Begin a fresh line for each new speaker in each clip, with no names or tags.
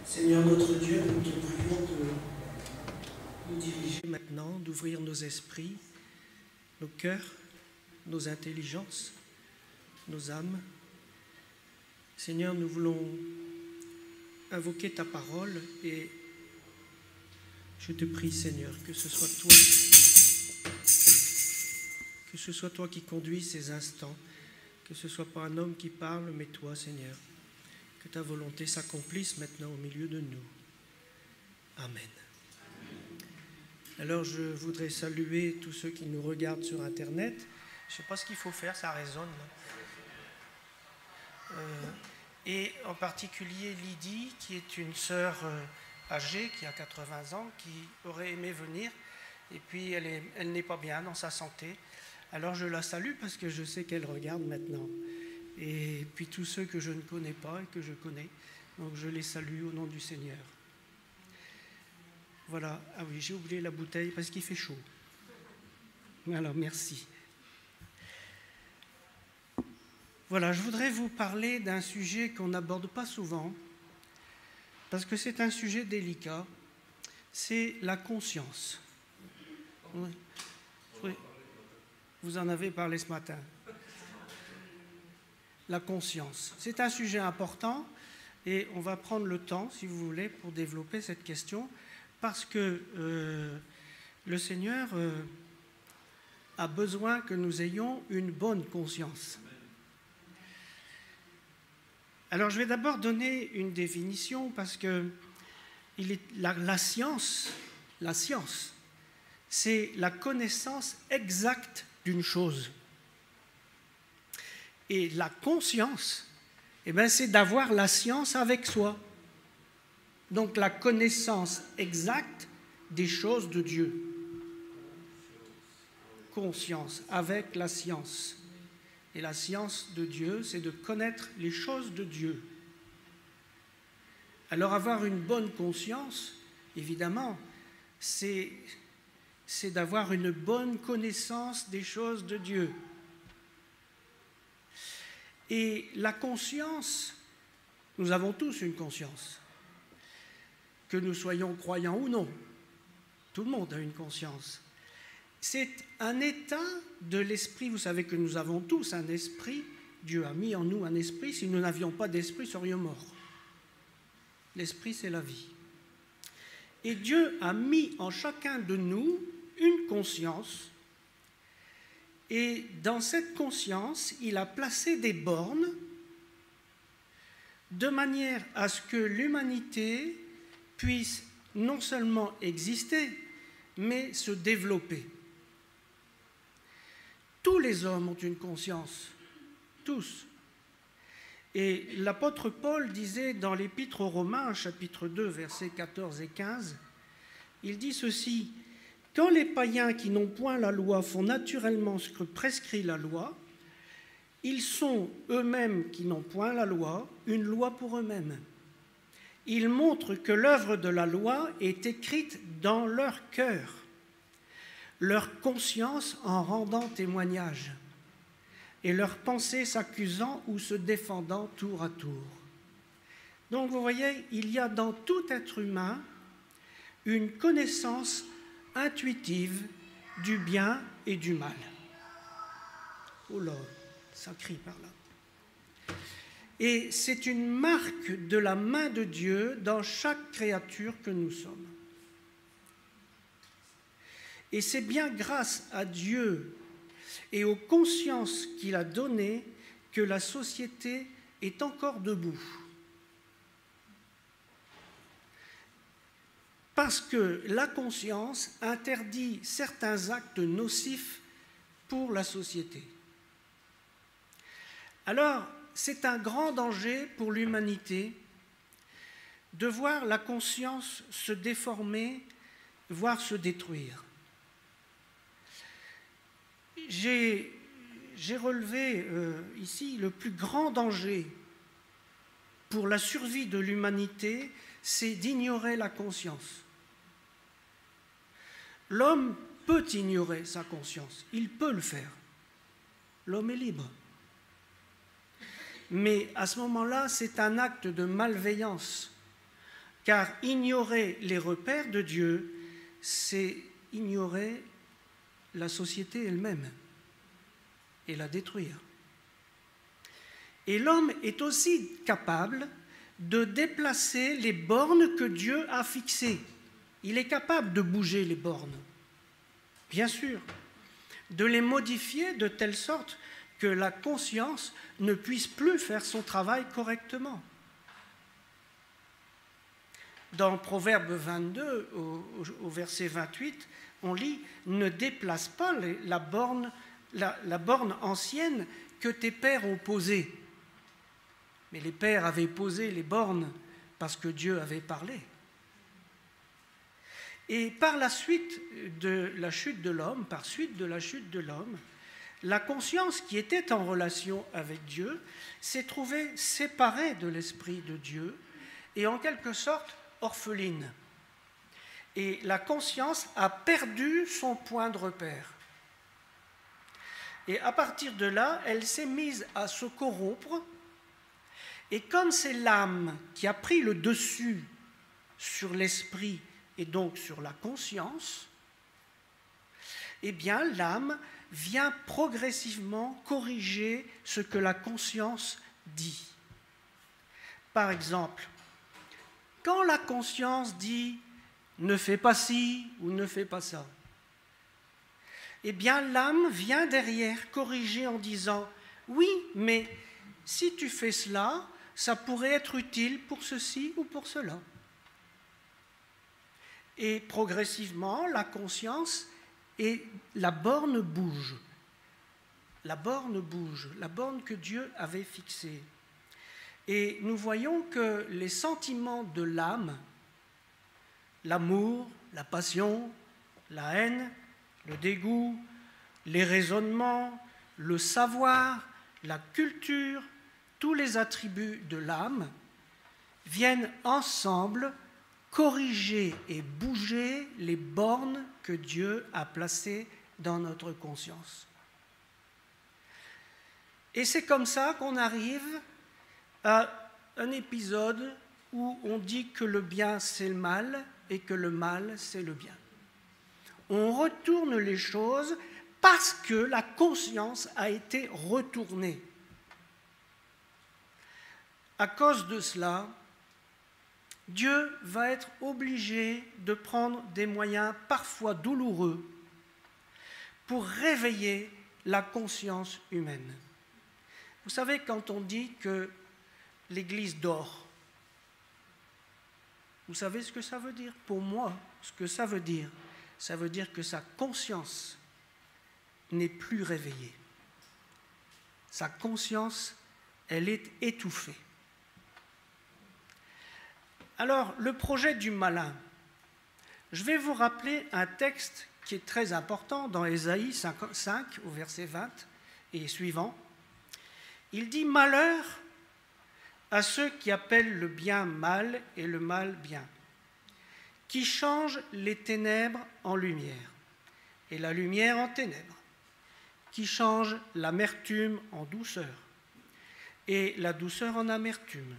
Seigneur notre Dieu, nous te prions de nous diriger maintenant, d'ouvrir nos esprits, nos cœurs, nos intelligences, nos âmes. Seigneur, nous voulons invoquer ta parole et je te prie, Seigneur, que ce soit toi qui conduis ces instants, que ce ne soit pas un homme qui parle, mais toi, Seigneur, que ta volonté s'accomplisse maintenant au milieu de nous. Amen. Alors, je voudrais saluer tous ceux qui nous regardent sur Internet. Je ne sais pas ce qu'il faut faire, ça résonne. Et en particulier Lydie, qui est une sœur âgée, qui a 80 ans, qui aurait aimé venir, et puis elle n'est pas bien dans sa santé. Alors je la salue parce que je sais qu'elle regarde maintenant. Et puis tous ceux que je ne connais pas et que je connais, donc je les salue au nom du Seigneur. Voilà, ah oui, j'ai oublié la bouteille parce qu'il fait chaud. Alors merci. Voilà, je voudrais vous parler d'un sujet qu'on n'aborde pas souvent, parce que c'est un sujet délicat, c'est la conscience. Oui. Oui. Vous en avez parlé ce matin. La conscience. C'est un sujet important et on va prendre le temps, si vous voulez, pour développer cette question, parce que le Seigneur a besoin que nous ayons une bonne conscience. Alors, je vais d'abord donner une définition parce que la science, c'est la connaissance exacte d'une chose. Et la conscience, c'est d'avoir la science avec soi. Donc, la connaissance exacte des choses de Dieu. Conscience avec la science. Et la science de Dieu, c'est de connaître les choses de Dieu. Alors avoir une bonne conscience, évidemment, c'est d'avoir une bonne connaissance des choses de Dieu. Et la conscience, nous avons tous une conscience. Que nous soyons croyants ou non, tout le monde a une conscience. C'est un état de l'esprit. Vous savez que nous avons tous un esprit. Dieu a mis en nous un esprit. Si nous n'avions pas d'esprit, nous serions morts. L'esprit, c'est la vie. Et Dieu a mis en chacun de nous une conscience. Et dans cette conscience, il a placé des bornes de manière à ce que l'humanité puisse non seulement exister, mais se développer. Tous les hommes ont une conscience, tous. Et l'apôtre Paul disait dans l'Épître aux Romains, chapitre 2, versets 14 et 15, il dit ceci: « Quand les païens qui n'ont point la loi font naturellement ce que prescrit la loi, ils sont eux-mêmes qui n'ont point la loi, une loi pour eux-mêmes. Ils montrent que l'œuvre de la loi est écrite dans leur cœur, leur conscience en rendant témoignage, et leurs pensées s'accusant ou se défendant tour à tour. » Donc vous voyez, il y a dans tout être humain une connaissance intuitive du bien et du mal. Oh là, ça crie par là. Et c'est une marque de la main de Dieu dans chaque créature que nous sommes. Et c'est bien grâce à Dieu et aux consciences qu'il a données que la société est encore debout. Parce que la conscience interdit certains actes nocifs pour la société. Alors, c'est un grand danger pour l'humanité de voir la conscience se déformer, voire se détruire. J'ai relevé ici le plus grand danger pour la survie de l'humanité, c'est d'ignorer la conscience. L'homme peut ignorer sa conscience, il peut le faire. L'homme est libre. Mais à ce moment-là, c'est un acte de malveillance, car ignorer les repères de Dieu, c'est ignorer la société elle-même et la détruire. Et l'homme est aussi capable de déplacer les bornes que Dieu a fixées. Il est capable de bouger les bornes, bien sûr, de les modifier de telle sorte que la conscience ne puisse plus faire son travail correctement. Dans Proverbe 22, au verset 28, on lit « Ne déplace pas la borne ancienne que tes pères ont posée. » Mais les pères avaient posé les bornes parce que Dieu avait parlé. Et par la suite de la chute de l'homme, la conscience qui était en relation avec Dieu s'est trouvée séparée de l'Esprit de Dieu et en quelque sorte orpheline. Et la conscience a perdu son point de repère. Et à partir de là, elle s'est mise à se corrompre. Et comme c'est l'âme qui a pris le dessus sur l'esprit et donc sur la conscience, eh bien l'âme vient progressivement corriger ce que la conscience dit. Par exemple, quand la conscience dit « ne fais pas ci » ou « ne fais pas ça », eh bien l'âme vient derrière corriger en disant « oui, mais si tu fais cela, ça pourrait être utile pour ceci ou pour cela. » Et progressivement, la conscience et la borne bougent. La borne bouge, la borne que Dieu avait fixée. Et nous voyons que les sentiments de l'âme, l'amour, la passion, la haine, le dégoût, les raisonnements, le savoir, la culture, tous les attributs de l'âme viennent ensemble corriger et bouger les bornes que Dieu a placées dans notre conscience. Et c'est comme ça qu'on arrive à un épisode où on dit que le bien c'est le mal et que le mal c'est le bien. On retourne les choses parce que la conscience a été retournée. À cause de cela, Dieu va être obligé de prendre des moyens parfois douloureux pour réveiller la conscience humaine. Vous savez, quand on dit que l'Église dort, vous savez ce que ça veut dire? Pour moi, ce que ça veut dire que sa conscience n'est plus réveillée. Sa conscience, elle est étouffée. Alors, le projet du malin. Je vais vous rappeler un texte qui est très important dans Ésaïe 5, au verset 20 et suivant. Il dit « Malheur à ceux qui appellent le bien mal et le mal bien, qui changent les ténèbres en lumière et la lumière en ténèbres, qui changent l'amertume en douceur et la douceur en amertume.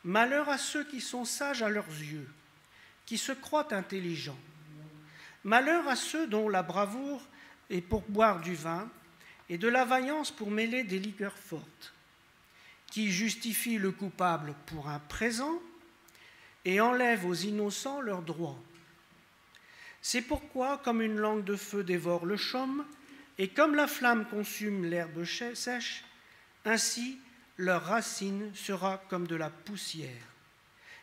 Malheur à ceux qui sont sages à leurs yeux, qui se croient intelligents. Malheur à ceux dont la bravoure est pour boire du vin et de la vaillance pour mêler des liqueurs fortes, qui justifient le coupable pour un présent et enlèvent aux innocents leurs droits. C'est pourquoi, comme une langue de feu dévore le chaume, et comme la flamme consume l'herbe sèche, ainsi leur racine sera comme de la poussière,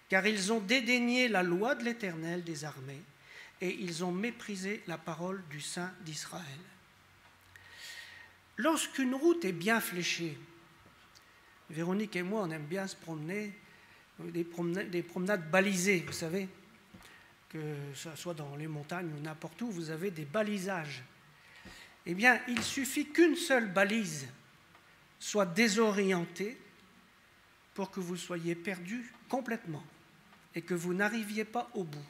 car ils ont dédaigné la loi de l'Éternel des armées, et ils ont méprisé la parole du Saint d'Israël. Lorsqu'une route est bien fléchée, Véronique et moi, on aime bien se promener, des promenades balisées, vous savez, que ce soit dans les montagnes ou n'importe où, vous avez des balisages. Eh bien, il suffit qu'une seule balise soit désorientée pour que vous soyez perdu complètement et que vous n'arriviez pas au bout.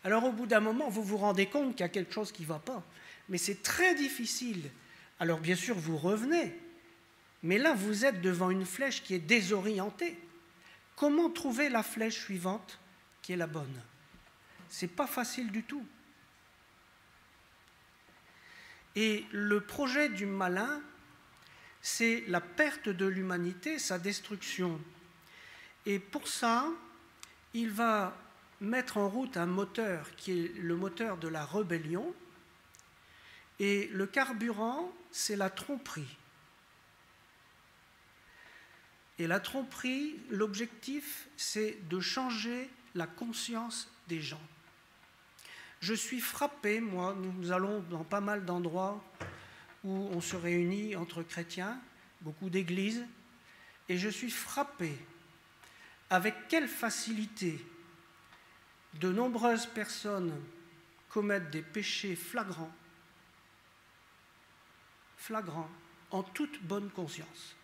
Alors, au bout d'un moment, vous vous rendez compte qu'il y a quelque chose qui ne va pas, mais c'est très difficile. Alors, bien sûr, vous revenez, mais là, vous êtes devant une flèche qui est désorientée. comment trouver la flèche suivante qui est la bonne? Ce n'est pas facile du tout. Et le projet du malin, c'est la perte de l'humanité, sa destruction. Et pour ça, il va mettre en route un moteur qui est le moteur de la rébellion. Et le carburant, c'est la tromperie. Et la tromperie, l'objectif, c'est de changer la conscience des gens. Je suis frappé, moi, nous allons dans pas mal d'endroits où on se réunit entre chrétiens, beaucoup d'églises, et je suis frappé avec quelle facilité de nombreuses personnes commettent des péchés flagrants, en toute bonne conscience.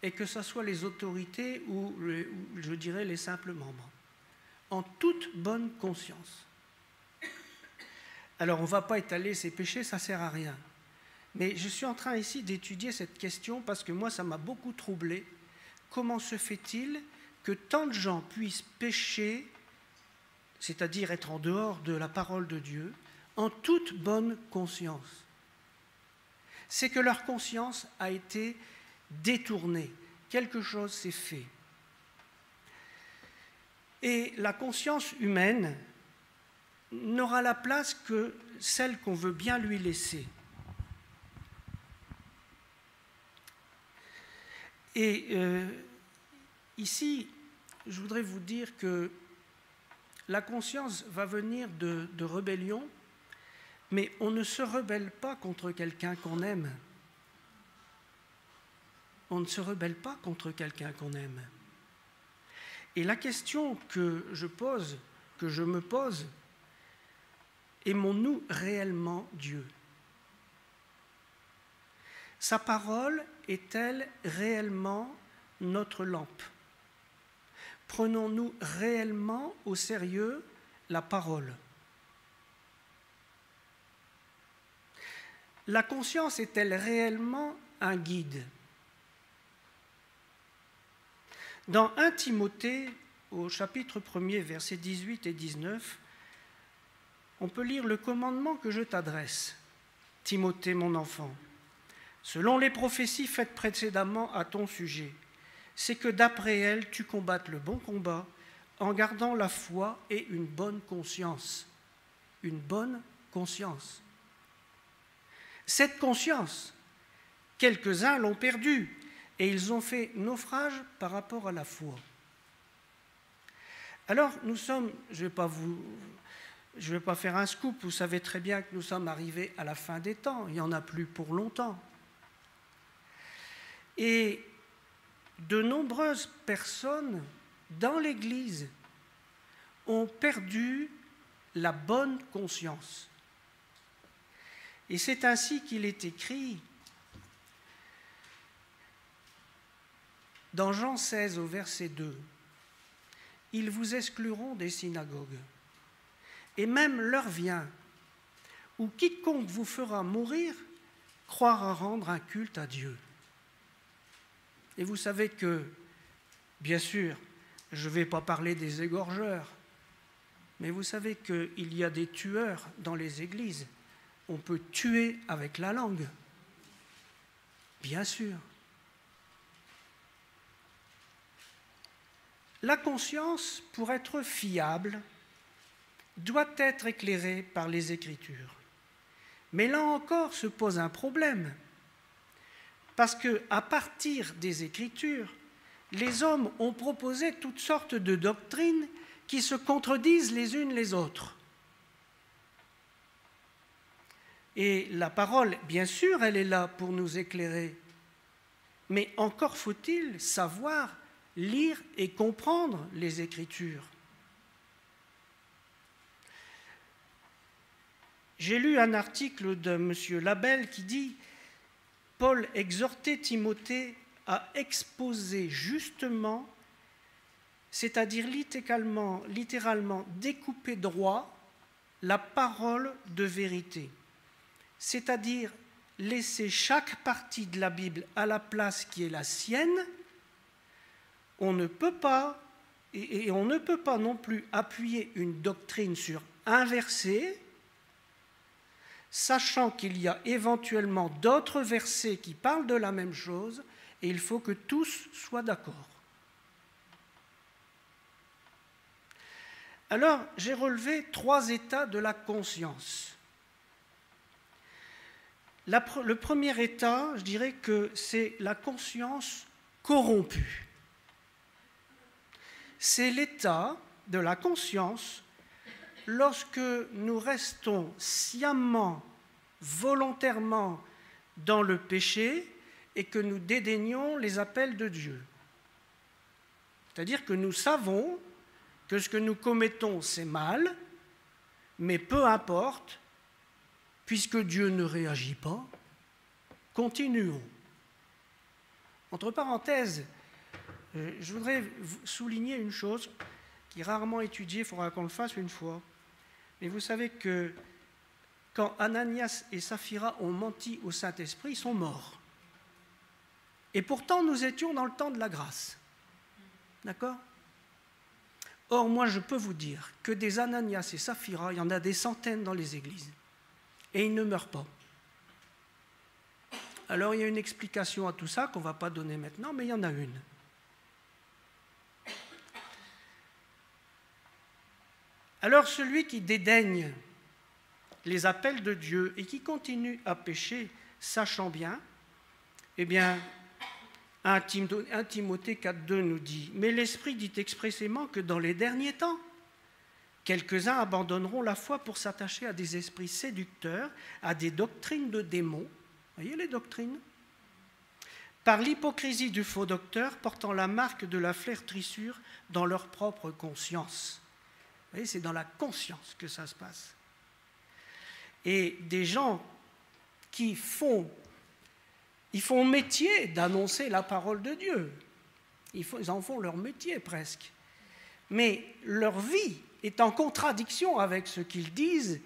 Et que ce soit les autorités ou, je dirais, les simples membres. En toute bonne conscience. Alors, on ne va pas étaler ces péchés, ça ne sert à rien. Mais je suis en train ici d'étudier cette question parce que moi, ça m'a beaucoup troublé. Comment se fait-il que tant de gens puissent pécher, c'est-à-dire être en dehors de la parole de Dieu, en toute bonne conscience? C'est que leur conscience a été détournée. Quelque chose s'est fait. Et la conscience humaine n'aura la place que celle qu'on veut bien lui laisser. Et ici, je voudrais vous dire que la conscience va venir de rébellion, mais on ne se rebelle pas contre quelqu'un qu'on aime. On ne se rebelle pas contre quelqu'un qu'on aime. Et la question que je me pose, aimons-nous réellement Dieu? Sa parole est-elle réellement notre lampe? Prenons-nous réellement au sérieux la parole? La conscience est-elle réellement un guide? Dans 1 Timothée, au chapitre 1er, versets 18 et 19, on peut lire le commandement que je t'adresse, Timothée, mon enfant, selon les prophéties faites précédemment à ton sujet, c'est que d'après elles, tu combattes le bon combat en gardant la foi et une bonne conscience. Une bonne conscience. Cette conscience, quelques-uns l'ont perdue et ils ont fait naufrage par rapport à la foi. Alors, nous sommes, je ne vais pas faire un scoop, vous savez très bien que nous sommes arrivés à la fin des temps, il n'y en a plus pour longtemps. Et de nombreuses personnes dans l'Église ont perdu la bonne conscience. Et c'est ainsi qu'il est écrit dans Jean 16 au verset 2. Ils vous excluront des synagogues. Et même l'heure vient où quiconque vous fera mourir croira rendre un culte à Dieu. Et vous savez que, bien sûr, je ne vais pas parler des égorgeurs, mais vous savez qu'il y a des tueurs dans les églises. On peut tuer avec la langue, bien sûr. La conscience, pour être fiable, doit être éclairée par les Écritures. Mais là encore se pose un problème, parce qu'à partir des Écritures, les hommes ont proposé toutes sortes de doctrines qui se contredisent les unes les autres. Et la parole, bien sûr, elle est là pour nous éclairer, mais encore faut-il savoir lire et comprendre les Écritures. J'ai lu un article de M. Labelle qui dit « Paul exhortait Timothée à exposer justement, c'est-à-dire littéralement découper droit, la parole de vérité, c'est-à-dire laisser chaque partie de la Bible à la place qui est la sienne, on ne peut pas, et on ne peut pas non plus appuyer une doctrine sur un verset, sachant qu'il y a éventuellement d'autres versets qui parlent de la même chose, et il faut que tous soient d'accord. Alors, j'ai relevé 3 états de la conscience. Le premier état, je dirais que c'est la conscience corrompue. C'est l'état de la conscience lorsque nous restons sciemment, volontairement dans le péché et que nous dédaignons les appels de Dieu. C'est-à-dire que nous savons que ce que nous commettons, c'est mal, mais peu importe, puisque Dieu ne réagit pas, continuons. Entre parenthèses, je voudrais souligner une chose qui est rarement étudiée, il faudra qu'on le fasse une fois. Mais vous savez que quand Ananias et Saphira ont menti au Saint-Esprit, ils sont morts. Et pourtant, nous étions dans le temps de la grâce. D'accord ? Or, moi, je peux vous dire que des Ananias et Saphira, il y en a des centaines dans les églises. Et ils ne meurent pas. Alors, il y a une explication à tout ça qu'on ne va pas donner maintenant, mais il y en a une. Alors, celui qui dédaigne les appels de Dieu et qui continue à pécher, sachant bien, eh bien, 1 Timothée 4,2 nous dit « Mais l'Esprit dit expressément que dans les derniers temps, quelques-uns abandonneront la foi pour s'attacher à des esprits séducteurs, à des doctrines de démons. » Voyez les doctrines ? Par l'hypocrisie du faux docteur portant la marque de la flétrissure dans leur propre conscience. Vous voyez, c'est dans la conscience que ça se passe. Et des gens qui font métier d'annoncer la parole de Dieu. Ils en font leur métier presque. Mais leur vie est en contradiction avec ce qu'ils disent.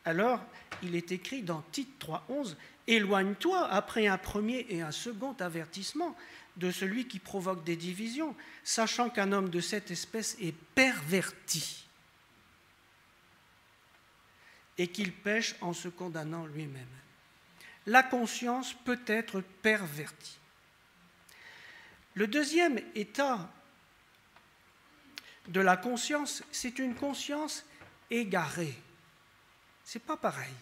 Alors, il est écrit dans Tite 3,11 « Éloigne-toi après un premier et un second avertissement de celui qui provoque des divisions, sachant qu'un homme de cette espèce est perverti et qu'il pêche en se condamnant lui-même. » La conscience peut être pervertie. Le deuxième état de la conscience, c'est une conscience égarée. Ce n'est pas pareil.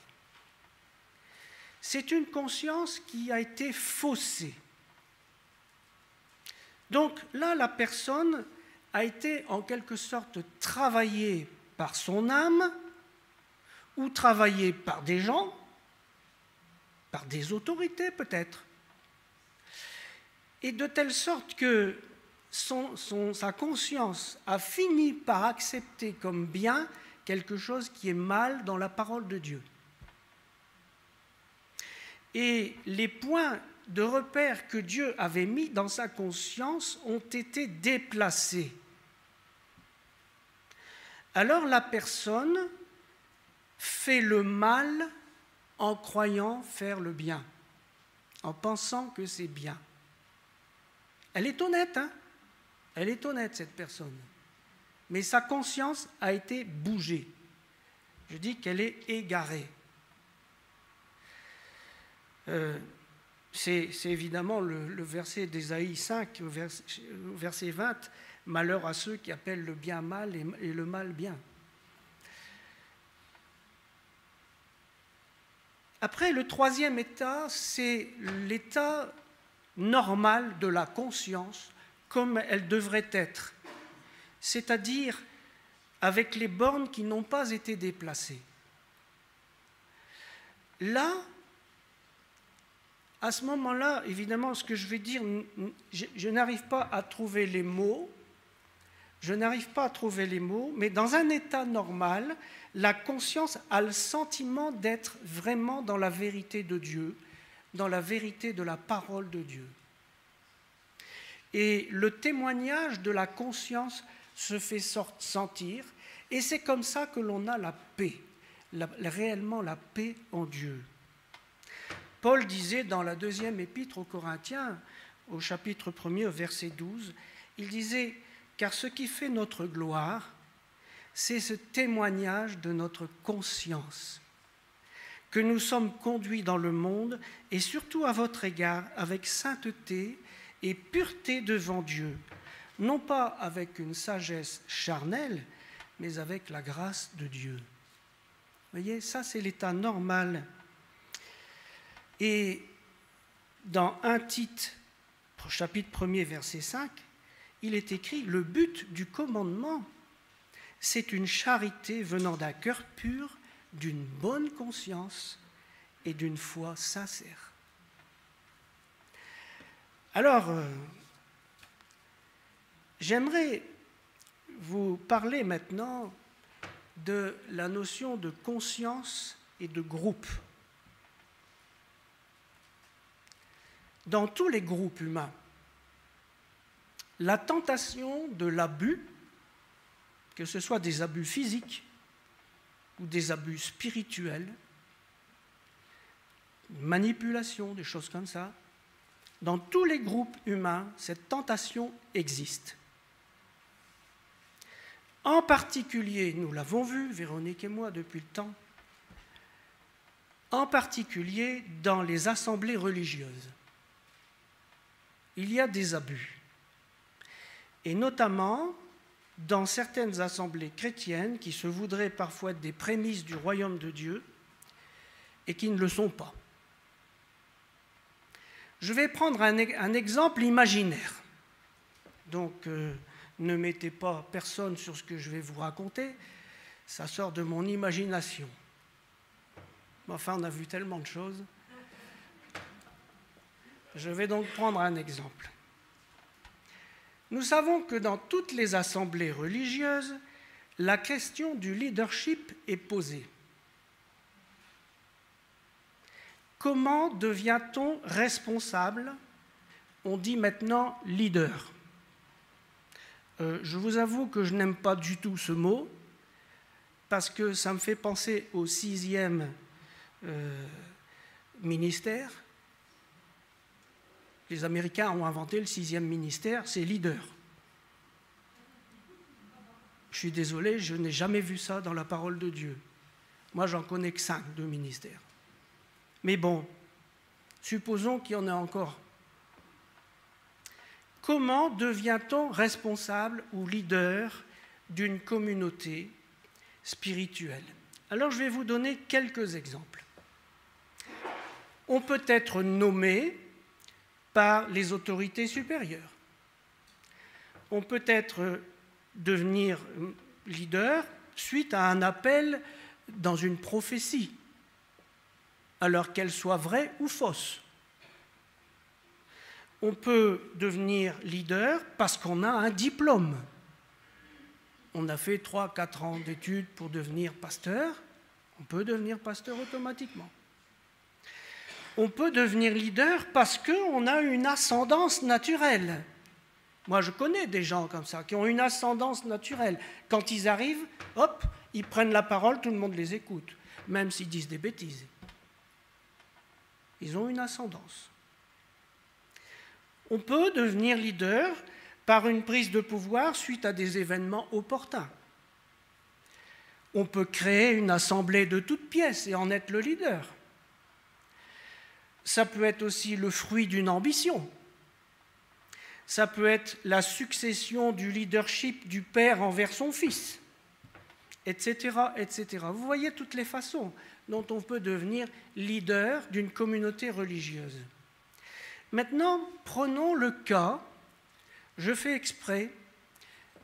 C'est une conscience qui a été faussée. Donc là, la personne a été en quelque sorte travaillée par son âme ou travaillée par des gens, par des autorités peut-être, et de telle sorte que sa conscience a fini par accepter comme bien quelque chose qui est mal dans la parole de Dieu. Et les points de repère que Dieu avait mis dans sa conscience ont été déplacés. Alors la personne fait le mal en croyant faire le bien, en pensant que c'est bien. Elle est honnête, hein ? Elle est honnête, cette personne. Mais sa conscience a été bougée. Je dis qu'elle est égarée. C'est évidemment le verset d'Ésaïe 5, verset 20, « Malheur à ceux qui appellent le bien mal et le mal bien ». Après, le troisième état, c'est l'état normal de la conscience, comme elle devrait être, c'est-à-dire avec les bornes qui n'ont pas été déplacées. Là, à ce moment-là, évidemment, ce que je vais dire, je n'arrive pas à trouver les mots, mais dans un état normal, la conscience a le sentiment d'être vraiment dans la vérité de Dieu, dans la vérité de la parole de Dieu. Et le témoignage de la conscience se fait sentir, et c'est comme ça que l'on a la paix, réellement la paix en Dieu. Paul disait dans la deuxième épître aux Corinthiens, au chapitre 1er, au verset 12, Il disait, car ce qui fait notre gloire, c'est ce témoignage de notre conscience, que nous sommes conduits dans le monde, et surtout à votre égard, avec sainteté et pureté devant Dieu, non pas avec une sagesse charnelle, mais avec la grâce de Dieu. Vous voyez, ça c'est l'état normal. Et dans 1 Tite, chapitre 1er, verset 5, il est écrit « Le but du commandement, c'est une charité venant d'un cœur pur, d'une bonne conscience et d'une foi sincère. » Alors, j'aimerais vous parler maintenant de la notion de conscience et de groupe. Dans tous les groupes humains, la tentation de l'abus, que ce soit des abus physiques ou des abus spirituels, manipulation, des choses comme ça, dans tous les groupes humains, cette tentation existe. En particulier, nous l'avons vu, Véronique et moi, depuis le temps, en particulier dans les assemblées religieuses. Il y a des abus. Et notamment dans certaines assemblées chrétiennes qui se voudraient parfois être des prémices du royaume de Dieu et qui ne le sont pas. Je vais prendre un exemple imaginaire. Donc, ne mettez pas personne sur ce que je vais vous raconter, ça sort de mon imagination. Enfin, on a vu tellement de choses. Je vais donc prendre un exemple. Nous savons que dans toutes les assemblées religieuses, la question du leadership est posée. Comment devient-on responsable? On dit maintenant leader. Je vous avoue que je n'aime pas du tout ce mot, parce que ça me fait penser au 6e ministère. Les Américains ont inventé le 6e ministère, c'est leader. Je suis désolé, je n'ai jamais vu ça dans la parole de Dieu. Moi, j'en connais que 5 de ministères. Mais bon, supposons qu'il y en ait encore. Comment devient-on responsable ou leader d'une communauté spirituelle? Alors, je vais vous donner quelques exemples. On peut être nommé par les autorités supérieures. On peut devenir leader suite à un appel dans une prophétie, alors qu'elle soit vraie ou fausse. On peut devenir leader parce qu'on a un diplôme. On a fait 3-4 ans d'études pour devenir pasteur. On peut devenir pasteur automatiquement. On peut devenir leader parce qu'on a une ascendance naturelle. Moi, je connais des gens comme ça, qui ont une ascendance naturelle. Quand ils arrivent, hop, ils prennent la parole, tout le monde les écoute, même s'ils disent des bêtises. Ils ont une ascendance. On peut devenir leader par une prise de pouvoir suite à des événements opportuns. On peut créer une assemblée de toutes pièces et en être le leader. Ça peut être aussi le fruit d'une ambition. Ça peut être la succession du leadership du père envers son fils, etc., etc. Vous voyez toutes les façons dont on peut devenir leader d'une communauté religieuse. Maintenant, prenons le cas, je fais exprès,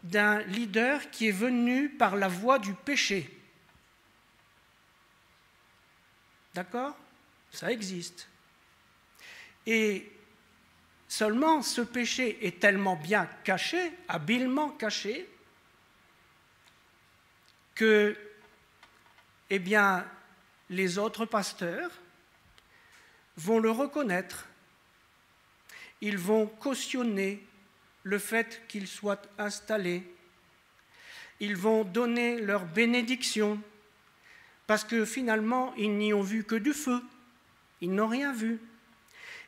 d'un leader qui est venu par la voie du péché. D'accord? Ça existe. Et seulement ce péché est tellement bien caché, habilement caché, que, eh bien, les autres pasteurs vont le reconnaître. Ils vont cautionner le fait qu'il soit installé. Ils vont donner leur bénédiction, parce que finalement, ils n'y ont vu que du feu. Ils n'ont rien vu.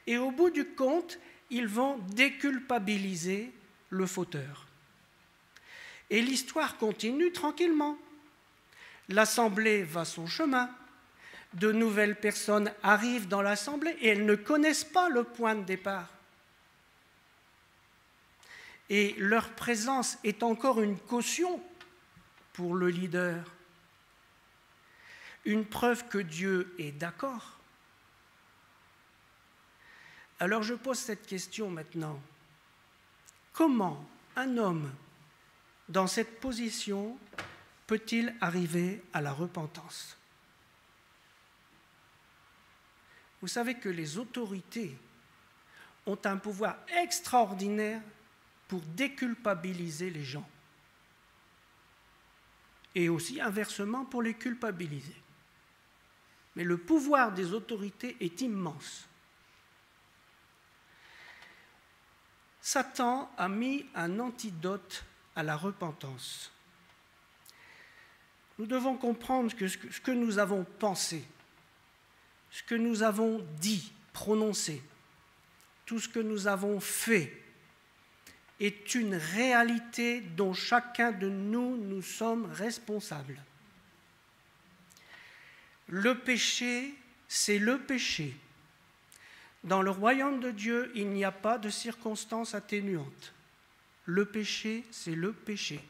Et au bout du compte, ils vont déculpabiliser le fauteur. Et l'histoire continue tranquillement. L'assemblée va son chemin. De nouvelles personnes arrivent dans l'assemblée et elles ne connaissent pas le point de départ. Et leur présence est encore une caution pour le leader. Une preuve que Dieu est d'accord. Alors je pose cette question maintenant. Comment un homme dans cette position peut-il arriver à la repentance? Vous savez que les autorités ont un pouvoir extraordinaire pour déculpabiliser les gens. Et aussi inversement pour les culpabiliser. Mais le pouvoir des autorités est immense. Satan a mis un antidote à la repentance. Nous devons comprendre que ce que nous avons pensé, ce que nous avons dit, prononcé, tout ce que nous avons fait, est une réalité dont chacun de nous, nous sommes responsables. Le péché, c'est le péché. Dans le royaume de Dieu, il n'y a pas de circonstances atténuantes. Le péché, c'est le péché.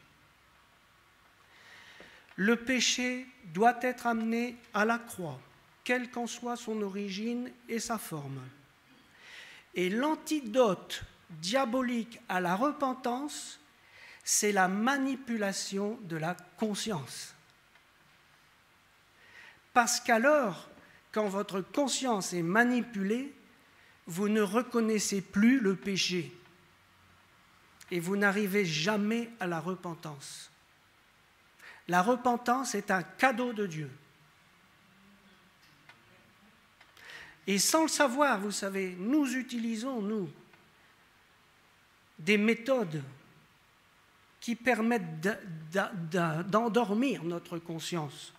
Le péché doit être amené à la croix, quelle qu'en soit son origine et sa forme. Et l'antidote diabolique à la repentance, c'est la manipulation de la conscience. Parce qu'alors, quand votre conscience est manipulée, vous ne reconnaissez plus le péché et vous n'arrivez jamais à la repentance. La repentance est un cadeau de Dieu. Et sans le savoir, vous savez, nous utilisons, nous, des méthodes qui permettent d'endormir notre conscience.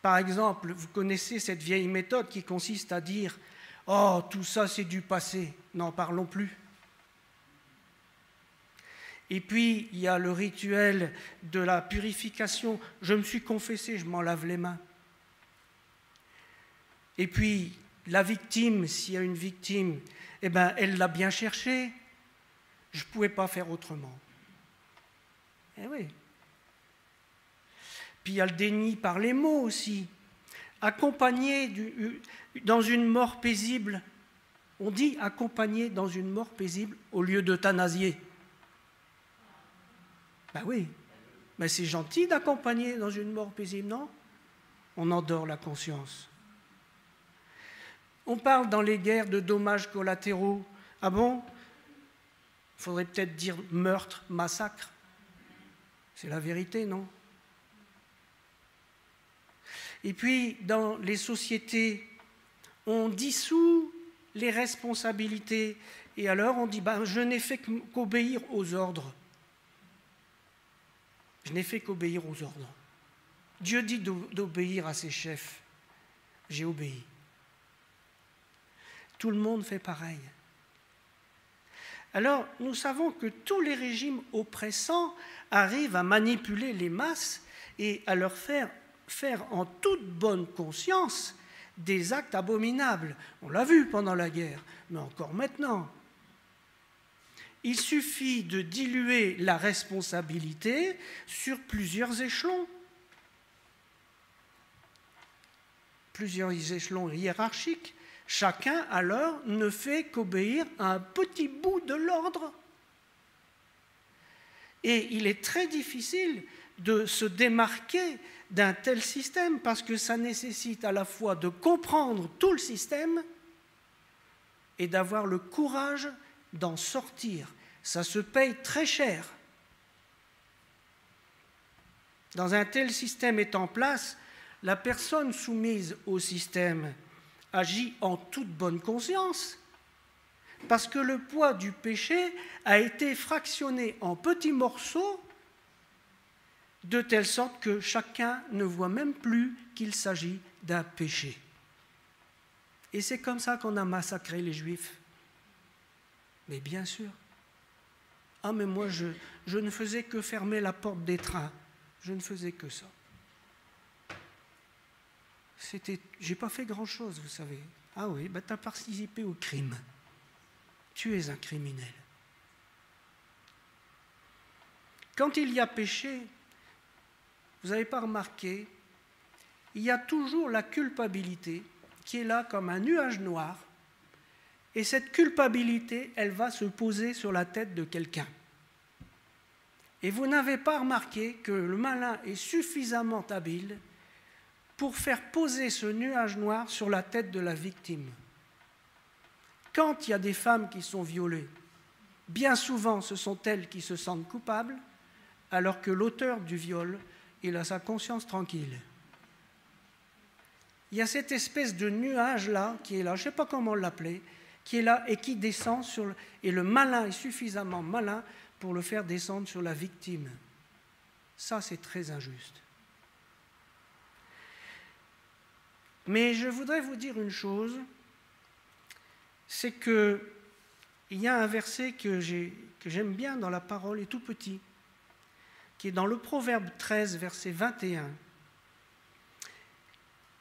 Par exemple, vous connaissez cette vieille méthode qui consiste à dire « Oh, tout ça, c'est du passé, n'en parlons plus ». Et puis, il y a le rituel de la purification. Je me suis confessé, je m'en lave les mains. Et puis, la victime, s'il y a une victime, eh ben, elle l'a bien cherché. Je ne pouvais pas faire autrement. Eh oui. Puis il y a le déni par les mots aussi. Accompagné dans une mort paisible. On dit accompagné dans une mort paisible au lieu d'euthanasier. Ben oui, mais c'est gentil d'accompagner dans une mort paisible, non? On endort la conscience. On parle dans les guerres de dommages collatéraux. Ah bon? Il faudrait peut-être dire meurtre, massacre. C'est la vérité, non? Et puis, dans les sociétés, on dissout les responsabilités. Et alors, on dit, ben, je n'ai fait qu'obéir aux ordres. Je n'ai fait qu'obéir aux ordres. Dieu dit d'obéir à ses chefs. J'ai obéi. Tout le monde fait pareil. Alors, nous savons que tous les régimes oppressants arrivent à manipuler les masses et à leur faire en toute bonne conscience des actes abominables. On l'a vu pendant la guerre, mais encore maintenant. Il suffit de diluer la responsabilité sur plusieurs échelons. Plusieurs échelons hiérarchiques. Chacun, alors, ne fait qu'obéir à un petit bout de l'ordre. Et il est très difficile de se démarquer d'un tel système parce que ça nécessite à la fois de comprendre tout le système et d'avoir le courage d'en sortir. Ça se paye très cher. Dans un tel système est en place, la personne soumise au système agit en toute bonne conscience, parce que le poids du péché a été fractionné en petits morceaux, de telle sorte que chacun ne voit même plus qu'il s'agit d'un péché. Et c'est comme ça qu'on a massacré les Juifs. Mais bien sûr. Ah, mais moi, je ne faisais que fermer la porte des trains. Je ne faisais que ça. J'ai pas fait grand-chose, vous savez. Ah oui, tu as participé au crime. Tu es un criminel. Quand il y a péché, vous n'avez pas remarqué, il y a toujours la culpabilité qui est là comme un nuage noir, et cette culpabilité, elle va se poser sur la tête de quelqu'un. Et vous n'avez pas remarqué que le malin est suffisamment habile pour faire poser ce nuage noir sur la tête de la victime. Quand il y a des femmes qui sont violées, bien souvent ce sont elles qui se sentent coupables, alors que l'auteur du viol, il a sa conscience tranquille. Il y a cette espèce de nuage-là, qui est là, je ne sais pas comment l'appeler, qui est là et qui descend et le malin est suffisamment malin pour le faire descendre sur la victime. Ça, c'est très injuste. Mais je voudrais vous dire une chose, c'est qu'il y a un verset que j'aime bien dans la parole, et tout petit, qui est dans le Proverbe 13, verset 21.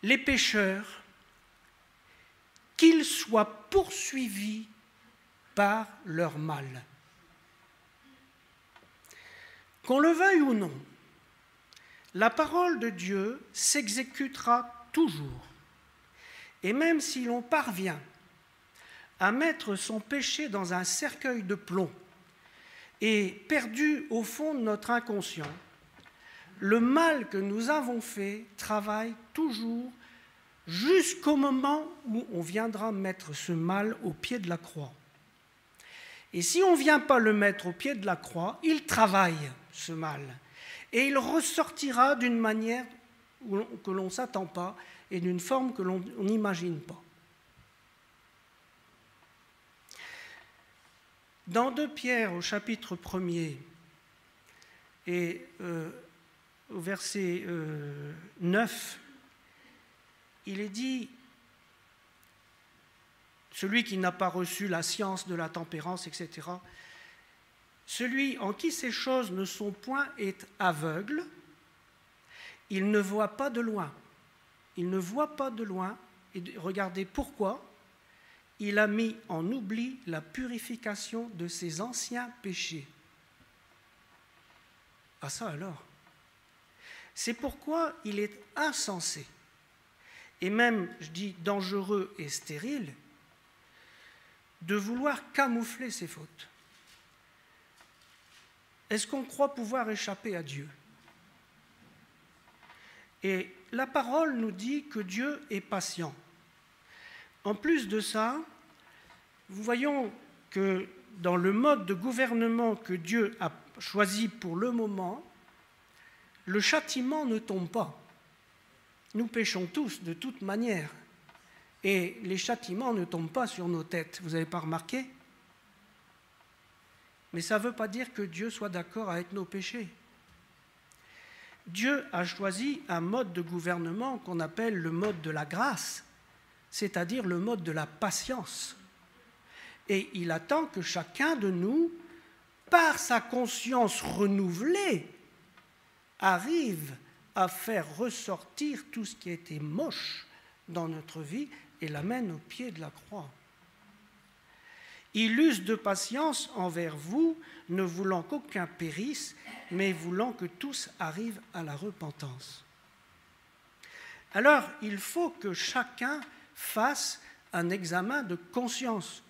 Les pécheurs, qu'ils soient poursuivis par leur mal. Qu'on le veuille ou non, la parole de Dieu s'exécutera toujours. Et même si l'on parvient à mettre son péché dans un cercueil de plomb et perdu au fond de notre inconscient, le mal que nous avons fait travaille toujours jusqu'au moment où on viendra mettre ce mal au pied de la croix. Et si on ne vient pas le mettre au pied de la croix, il travaille, ce mal. Et il ressortira d'une manière que l'on ne s'attend pas et d'une forme que l'on n'imagine pas. Dans 2 Pierre, au chapitre 1er, et au verset 9, il est dit « Celui qui n'a pas reçu la science de la tempérance, etc., celui en qui ces choses ne sont point est aveugle, il ne voit pas de loin. Il ne voit pas de loin. Et regardez pourquoi. Il a mis en oubli la purification de ses anciens péchés. » Ah ça alors. C'est pourquoi il est insensé, et même, je dis, dangereux et stérile, de vouloir camoufler ses fautes. Est-ce qu'on croit pouvoir échapper à Dieu? Et la parole nous dit que Dieu est patient. En plus de ça, nous voyons que dans le mode de gouvernement que Dieu a choisi pour le moment, le châtiment ne tombe pas. Nous péchons tous de toute manière. Et les châtiments ne tombent pas sur nos têtes. Vous n'avez pas remarqué? Mais ça ne veut pas dire que Dieu soit d'accord avec nos péchés. Dieu a choisi un mode de gouvernement qu'on appelle le mode de la grâce, c'est-à-dire le mode de la patience. Et il attend que chacun de nous, par sa conscience renouvelée, arrive à faire ressortir tout ce qui a été moche dans notre vie et l'amène au pied de la croix. Il use de patience envers vous, ne voulant qu'aucun périsse, mais voulant que tous arrivent à la repentance. Alors, il faut que chacun fasse un examen de conscience.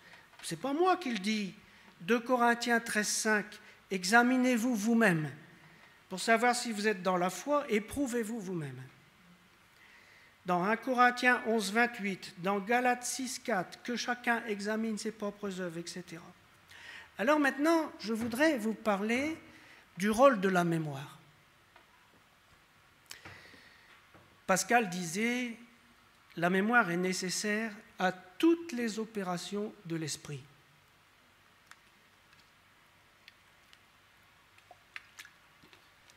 Ce n'est pas moi qui le dis. 2 Corinthiens 13,5, examinez-vous vous-même. Pour savoir si vous êtes dans la foi, éprouvez-vous vous-même. Dans 1 Corinthiens 11, 28, dans Galates 6, 4, que chacun examine ses propres œuvres, etc. Alors maintenant, je voudrais vous parler du rôle de la mémoire. Pascal disait, la mémoire est nécessaire à toutes les opérations de l'esprit.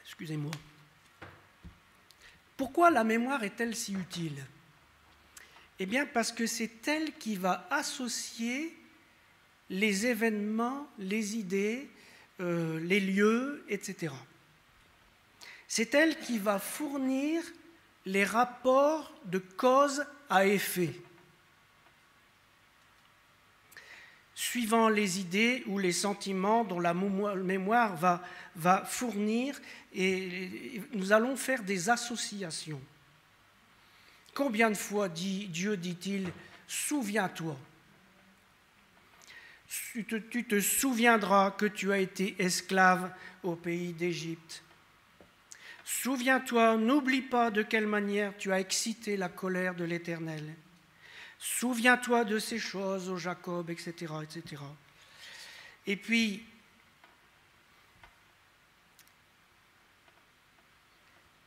Excusez-moi. Pourquoi la mémoire est-elle si utile? Eh bien, parce que c'est elle qui va associer les événements, les idées, les lieux, etc. C'est elle qui va fournir les rapports de cause à effet, suivant les idées ou les sentiments dont la mémoire va fournir, et nous allons faire des associations. Combien de fois Dieu dit-il « souviens-toi » ? Tu te souviendras que tu as été esclave au pays d'Égypte. Souviens-toi, n'oublie pas de quelle manière tu as excité la colère de l'Éternel. Souviens-toi de ces choses, ô Jacob, etc., etc. Et puis,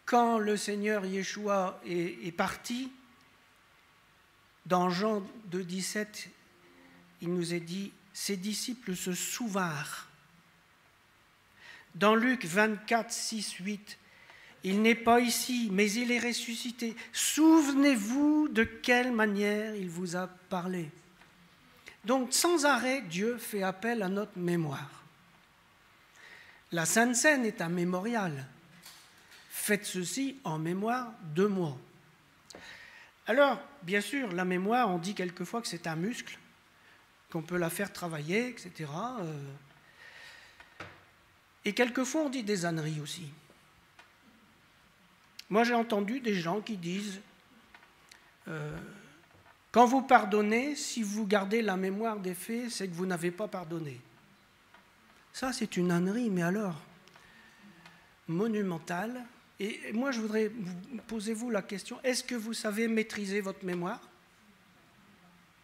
quand le Seigneur Yeshua est parti, dans Jean 2,17, il nous est dit « Ses disciples se souvinrent ». Dans Luc 24, 6, 8, « Il n'est pas ici, mais il est ressuscité. Souvenez-vous de quelle manière il vous a parlé. » Donc, sans arrêt, Dieu fait appel à notre mémoire. La Sainte Seine est un mémorial. Faites ceci en mémoire de moi. Alors, bien sûr, la mémoire, on dit quelquefois que c'est un muscle, qu'on peut la faire travailler, etc. Et quelquefois, on dit des âneries aussi. Moi, j'ai entendu des gens qui disent quand vous pardonnez, si vous gardez la mémoire des faits, c'est que vous n'avez pas pardonné. Ça, c'est une ânerie, mais alors, monumentale. Et moi, je voudrais posez-vous la question, est-ce que vous savez maîtriser votre mémoire?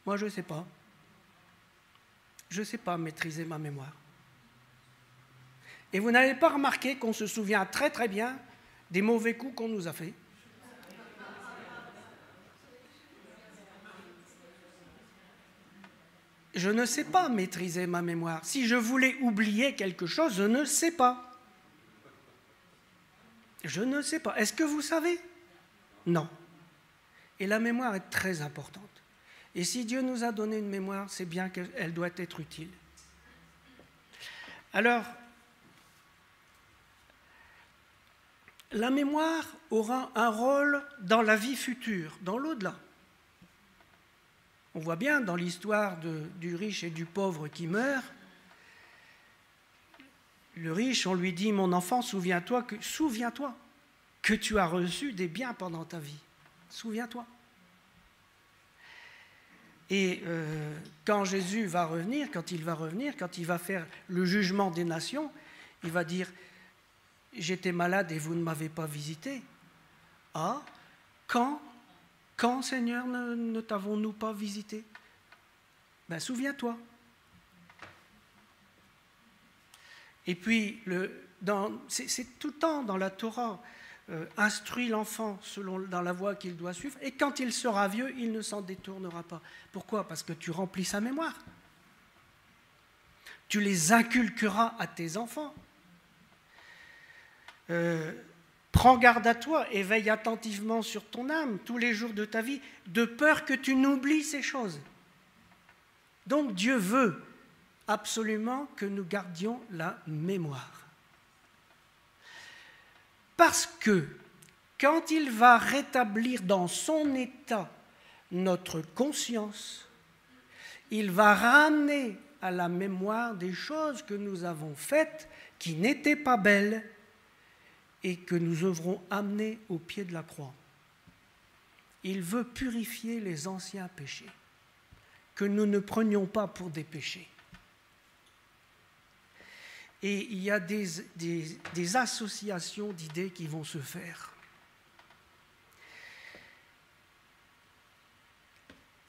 Moi, je ne sais pas. Je ne sais pas maîtriser ma mémoire. Et vous n'avez pas remarqué qu'on se souvient très très bien des mauvais coups qu'on nous a faits? Je ne sais pas maîtriser ma mémoire. Si je voulais oublier quelque chose, je ne sais pas. Je ne sais pas. Est-ce que vous savez? Non. Et la mémoire est très importante. Et si Dieu nous a donné une mémoire, c'est bien qu'elle doit être utile. Alors, la mémoire aura un rôle dans la vie future, dans l'au-delà. On voit bien dans l'histoire du riche et du pauvre qui meurt, le riche, on lui dit « Mon enfant, souviens-toi que tu as reçu des biens pendant ta vie. Souviens-toi. » Et quand Jésus va revenir, quand il va faire le jugement des nations, il va dire « J'étais malade et vous ne m'avez pas visité. » Ah, quand, Seigneur, ne t'avons-nous pas visité? Ben, souviens-toi. Et puis, c'est tout le temps dans la Torah, instruis l'enfant dans la voie qu'il doit suivre, et quand il sera vieux, il ne s'en détournera pas. Pourquoi? Parce que tu remplis sa mémoire. Tu les inculqueras à tes enfants. Prends garde à toi et veille attentivement sur ton âme tous les jours de ta vie, de peur que tu n'oublies ces choses. Donc Dieu veut absolument que nous gardions la mémoire. Parce que quand il va rétablir dans son état notre conscience, il va ramener à la mémoire des choses que nous avons faites qui n'étaient pas belles et que nous devrons amener au pied de la croix. Il veut purifier les anciens péchés, que nous ne prenions pas pour des péchés. Et il y a des associations d'idées qui vont se faire.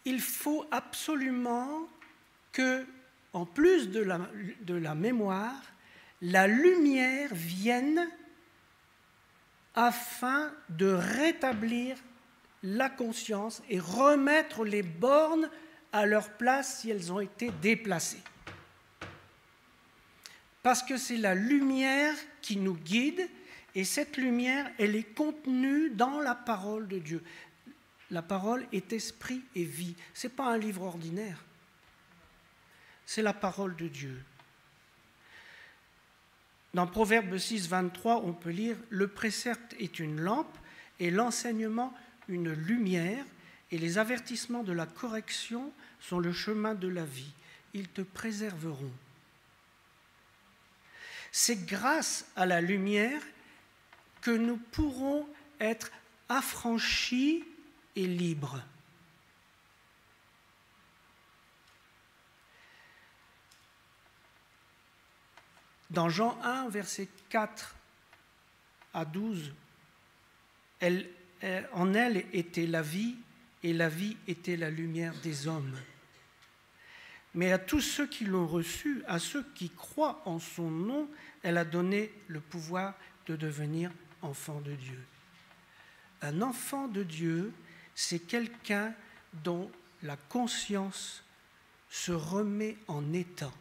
Il faut absolument que, en plus de la mémoire, la lumière vienne afin de rétablir la conscience et remettre les bornes à leur place si elles ont été déplacées. Parce que c'est la lumière qui nous guide, et cette lumière, elle est contenue dans la parole de Dieu. La parole est esprit et vie. Ce n'est pas un livre ordinaire. C'est la parole de Dieu. Dans Proverbe 6, 23, on peut lire « Le précepte est une lampe et l'enseignement une lumière, et les avertissements de la correction sont le chemin de la vie. Ils te préserveront. » C'est grâce à la lumière que nous pourrons être affranchis et libres. Dans Jean 1, versets 4 à 12, en elle était la vie, et la vie était la lumière des hommes. Mais à tous ceux qui l'ont reçue, à ceux qui croient en son nom, elle a donné le pouvoir de devenir enfants de Dieu. Un enfant de Dieu, c'est quelqu'un dont la conscience se remet en état,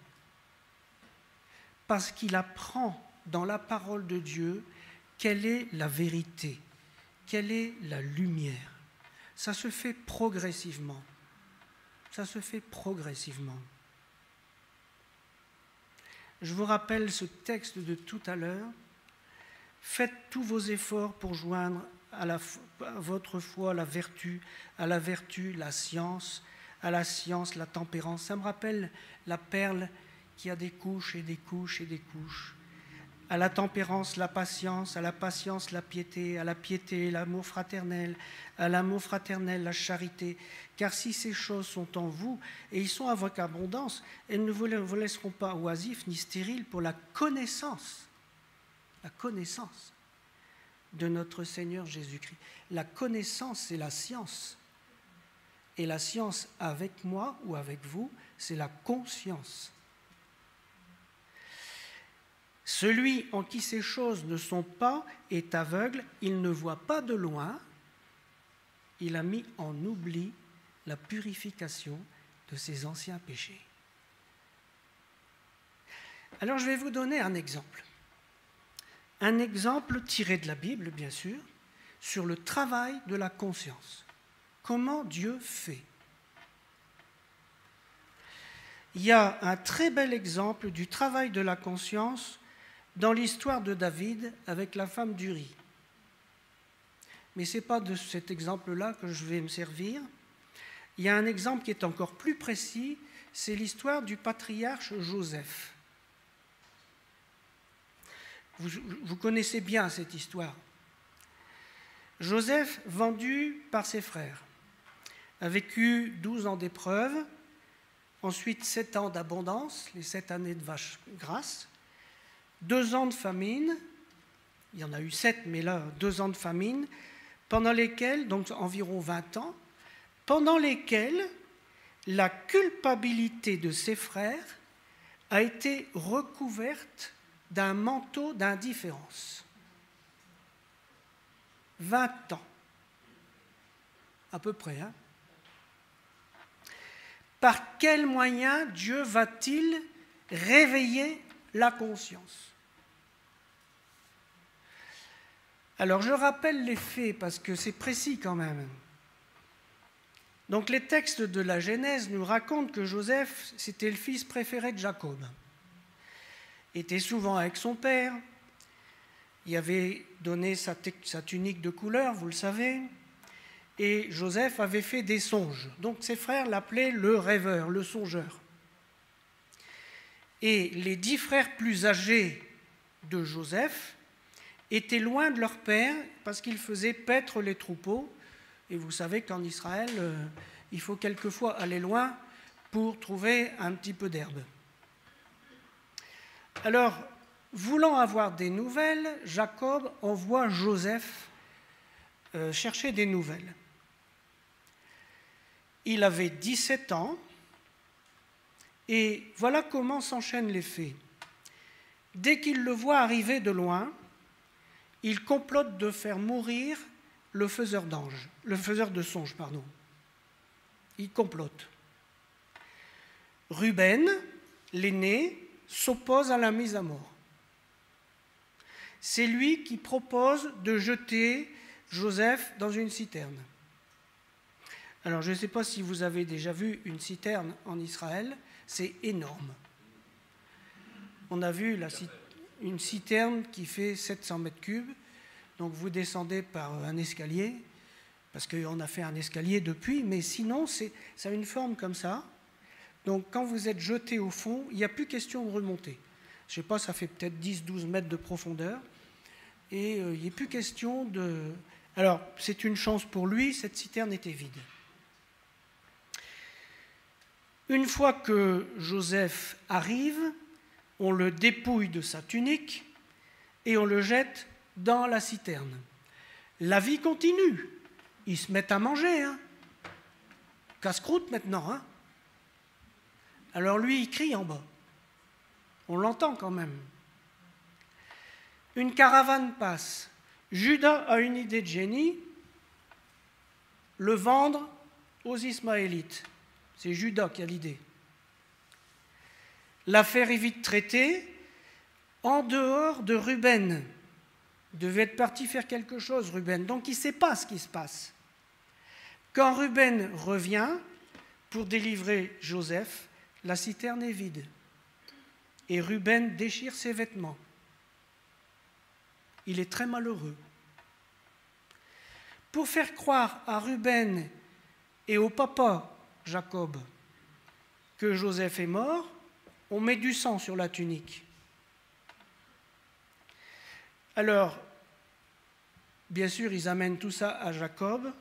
parce qu'il apprend dans la parole de Dieu quelle est la vérité, quelle est la lumière. Ça se fait progressivement. Ça se fait progressivement. Je vous rappelle ce texte de tout à l'heure. Faites tous vos efforts pour joindre à votre foi la vertu, à la vertu la science, à la science la tempérance. Ça me rappelle la perle qui a des couches et des couches et des couches. À la tempérance, la patience, à la patience, la piété, à la piété, l'amour fraternel, à l'amour fraternel, la charité. Car si ces choses sont en vous, et ils sont avec abondance, elles ne vous laisseront pas oisifs ni stériles pour la connaissance de notre Seigneur Jésus-Christ. La connaissance, c'est la science. Et la science avec moi ou avec vous, c'est la conscience. Celui en qui ces choses ne sont pas est aveugle, il ne voit pas de loin, il a mis en oubli la purification de ses anciens péchés. Alors je vais vous donner un exemple. Un exemple tiré de la Bible, bien sûr, sur le travail de la conscience. Comment Dieu fait. Il y a un très bel exemple du travail de la conscience dans l'histoire de David avec la femme d'Uri. Mais ce n'est pas de cet exemple-là que je vais me servir. Il y a un exemple qui est encore plus précis, c'est l'histoire du patriarche Joseph. Vous connaissez bien cette histoire. Joseph, vendu par ses frères, a vécu 12 ans d'épreuve, ensuite 7 ans d'abondance, les 7 années de vache grasse, 2 ans de famine, il y en a eu 7, mais là, 2 ans de famine, pendant lesquels, donc environ 20 ans, pendant lesquels la culpabilité de ses frères a été recouverte d'un manteau d'indifférence. 20 ans, à peu près. Hein ? Par quel moyen Dieu va-t-il réveiller la conscience? Alors je rappelle les faits parce que c'est précis quand même. Donc les textes de la Genèse nous racontent que Joseph, c'était le fils préféré de Jacob. Était souvent avec son père, il avait donné sa tunique de couleur, vous le savez, et Joseph avait fait des songes. Donc ses frères l'appelaient le rêveur, le songeur. Et les 10 frères plus âgés de Joseph étaient loin de leur père parce qu'ils faisaient paître les troupeaux. Et vous savez qu'en Israël, il faut quelquefois aller loin pour trouver un petit peu d'herbe. Alors, voulant avoir des nouvelles, Jacob envoie Joseph chercher des nouvelles. Il avait 17 ans, et voilà comment s'enchaînent les faits. Dès qu'il le voit arriver de loin, il complote de faire mourir le faiseur de songes. Il complote. Ruben, l'aîné, s'oppose à la mise à mort. C'est lui qui propose de jeter Joseph dans une citerne. Alors, je ne sais pas si vous avez déjà vu une citerne en Israël, c'est énorme. On a vu une citerne qui fait 700 mètres cubes. Donc vous descendez par un escalier, parce qu'on a fait un escalier depuis, mais sinon ça a une forme comme ça. Donc quand vous êtes jeté au fond, il n'y a plus question de remonter. Je ne sais pas, ça fait peut-être 10-12 mètres de profondeur. Et il n'y a plus question de... Alors, c'est une chance pour lui, cette citerne était vide. Une fois que Joseph arrive, on le dépouille de sa tunique et on le jette dans la citerne. La vie continue. Ils se mettent à manger. Hein. Casse-croûte maintenant. Hein. Alors lui, il crie en bas. On l'entend quand même. Une caravane passe. Judas a une idée de génie, le vendre aux Ismaélites. C'est Judas qui a l'idée. L'affaire est vite traitée en dehors de Ruben. Il devait être parti faire quelque chose, Ruben. Donc il ne sait pas ce qui se passe. Quand Ruben revient pour délivrer Joseph, la citerne est vide. Et Ruben déchire ses vêtements. Il est très malheureux. Pour faire croire à Ruben et au papa Jacob que Joseph est mort, on met du sang sur la tunique. Alors, bien sûr, ils amènent tout ça à Jacob.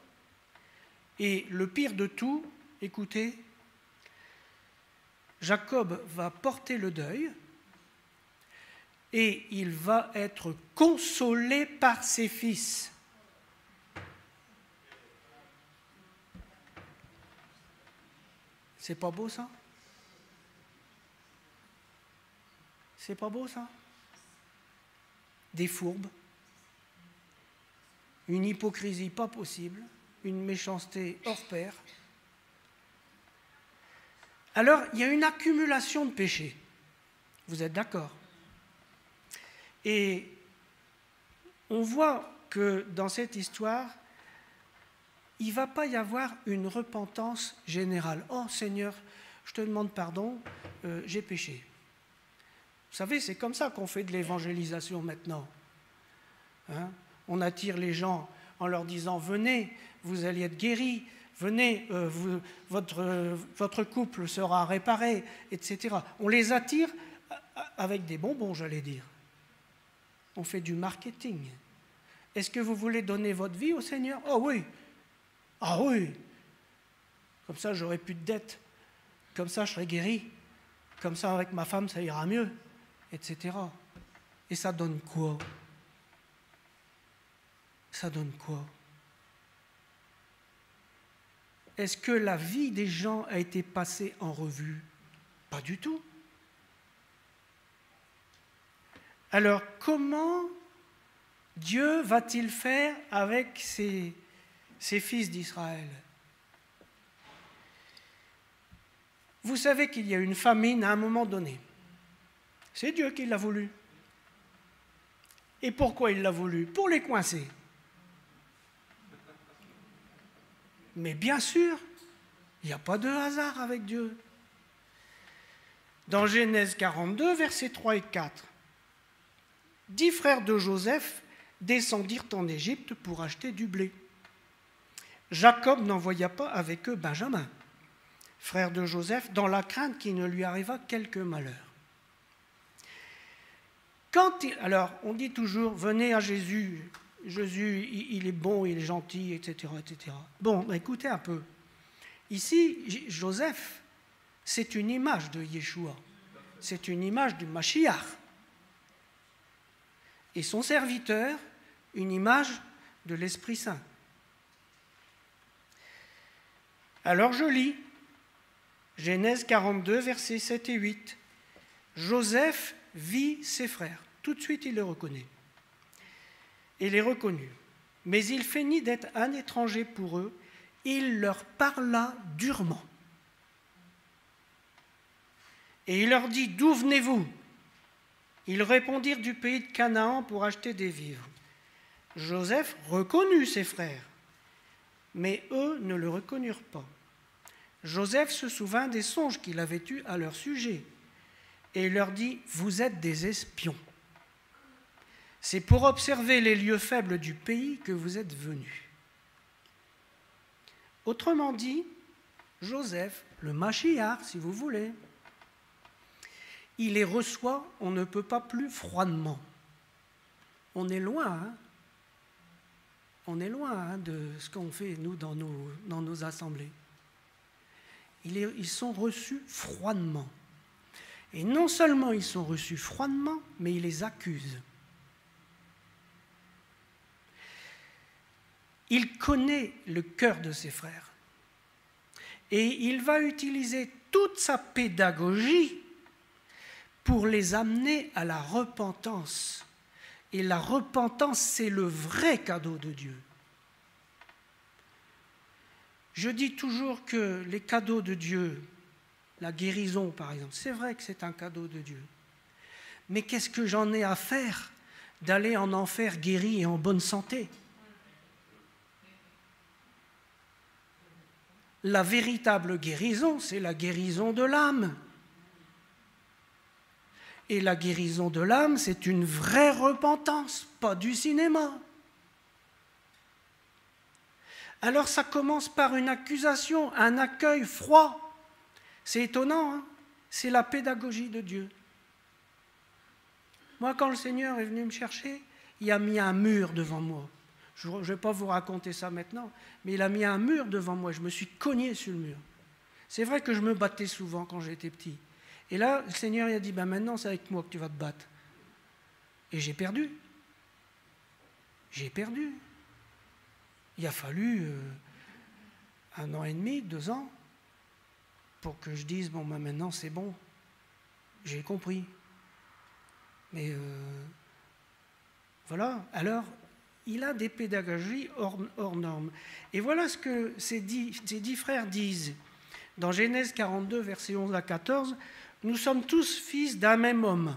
Et le pire de tout, écoutez, Jacob va porter le deuil et il va être consolé par ses fils. C'est pas beau ça? C'est pas beau ça? Des fourbes, une hypocrisie pas possible, une méchanceté hors pair. Alors, il y a une accumulation de péchés. Vous êtes d'accord? Et on voit que dans cette histoire, il ne va pas y avoir une repentance générale. « Oh Seigneur, je te demande pardon, j'ai péché. » Vous savez, c'est comme ça qu'on fait de l'évangélisation maintenant. Hein? On attire les gens en leur disant « Venez, vous allez être guéris. Venez, votre couple sera réparé, etc. » On les attire avec des bonbons, j'allais dire. On fait du marketing. Est-ce que vous voulez donner votre vie au Seigneur? Oh oui. Ah oui. Comme ça, j'aurai plus de dettes. Comme ça, je serai guéri. Comme ça, avec ma femme, ça ira mieux, etc. Et ça donne quoi? Ça donne quoi? Est-ce que la vie des gens a été passée en revue? Pas du tout. Alors, comment Dieu va-t-il faire avec ses fils d'Israël? Vous savez qu'il y a une famine à un moment donné. C'est Dieu qui l'a voulu. Et pourquoi il l'a voulu? Pour les coincer. Mais bien sûr, il n'y a pas de hasard avec Dieu. Dans Genèse 42, versets 3 et 4, 10 frères de Joseph descendirent en Égypte pour acheter du blé. Jacob n'envoya pas avec eux Benjamin, frère de Joseph, dans la crainte qu'il ne lui arrivât quelque malheur. Alors, on dit toujours, venez à Jésus. Jésus, il est bon, il est gentil, etc. etc. Bon, écoutez un peu. Ici, Joseph, c'est une image de Yeshua. C'est une image du Mashiach. Et son serviteur, une image de l'Esprit Saint. Alors je lis, Genèse 42, versets 7 et 8. Joseph vit ses frères. Tout de suite, il les reconnaît. Et les reconnut. Mais il feignit d'être un étranger pour eux. Il leur parla durement. Et il leur dit, d'où venez-vous? Ils répondirent du pays de Canaan pour acheter des vivres. Joseph reconnut ses frères, mais eux ne le reconnurent pas. Joseph se souvint des songes qu'il avait eus à leur sujet, et il leur dit, vous êtes des espions. C'est pour observer les lieux faibles du pays que vous êtes venus. Autrement dit, Joseph, le Machiar, si vous voulez, il les reçoit, on ne peut pas plus froidement. On est loin, hein? On est loin hein, de ce qu'on fait, nous, dans nos assemblées. Ils sont reçus froidement. Et non seulement ils sont reçus froidement, mais il les accuse. Il connaît le cœur de ses frères. Et il va utiliser toute sa pédagogie pour les amener à la repentance. Et la repentance, c'est le vrai cadeau de Dieu. Je dis toujours que les cadeaux de Dieu, la guérison par exemple, c'est vrai que c'est un cadeau de Dieu. Mais qu'est-ce que j'en ai à faire d'aller en enfer guéri et en bonne santé? La véritable guérison, c'est la guérison de l'âme. Et la guérison de l'âme, c'est une vraie repentance, pas du cinéma. Alors ça commence par une accusation, un accueil froid. C'est étonnant, hein? C'est la pédagogie de Dieu. Moi, quand le Seigneur est venu me chercher, il a mis un mur devant moi. Je ne vais pas vous raconter ça maintenant, mais il a mis un mur devant moi. Je me suis cogné sur le mur. C'est vrai que je me battais souvent quand j'étais petit. Et là, le Seigneur il a dit, ben maintenant c'est avec moi que tu vas te battre. Et j'ai perdu. J'ai perdu. Il a fallu 1 an et demi, 2 ans, pour que je dise, bon ben maintenant c'est bon. J'ai compris. Mais voilà, alors il a des pédagogies hors normes. Et voilà ce que ces 10 frères disent. Dans Genèse 42, versets 11 à 14, « Nous sommes tous fils d'un même homme. »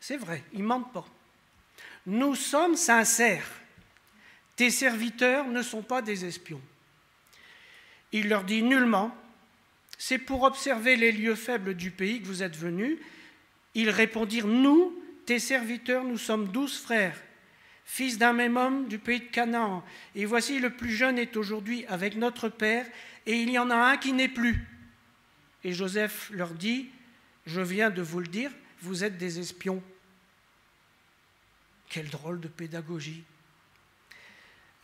C'est vrai, ils ne mentent pas. « Nous sommes sincères. Tes serviteurs ne sont pas des espions. » Il leur dit nullement, « C'est pour observer les lieux faibles du pays que vous êtes venus. » Ils répondirent, « Nous, tes serviteurs, nous sommes 12 frères, fils d'un même homme du pays de Canaan. Et voici le plus jeune est aujourd'hui avec notre père, et il y en a un qui n'est plus. » Et Joseph leur dit, « Je viens de vous le dire, vous êtes des espions. » Quelle drôle de pédagogie.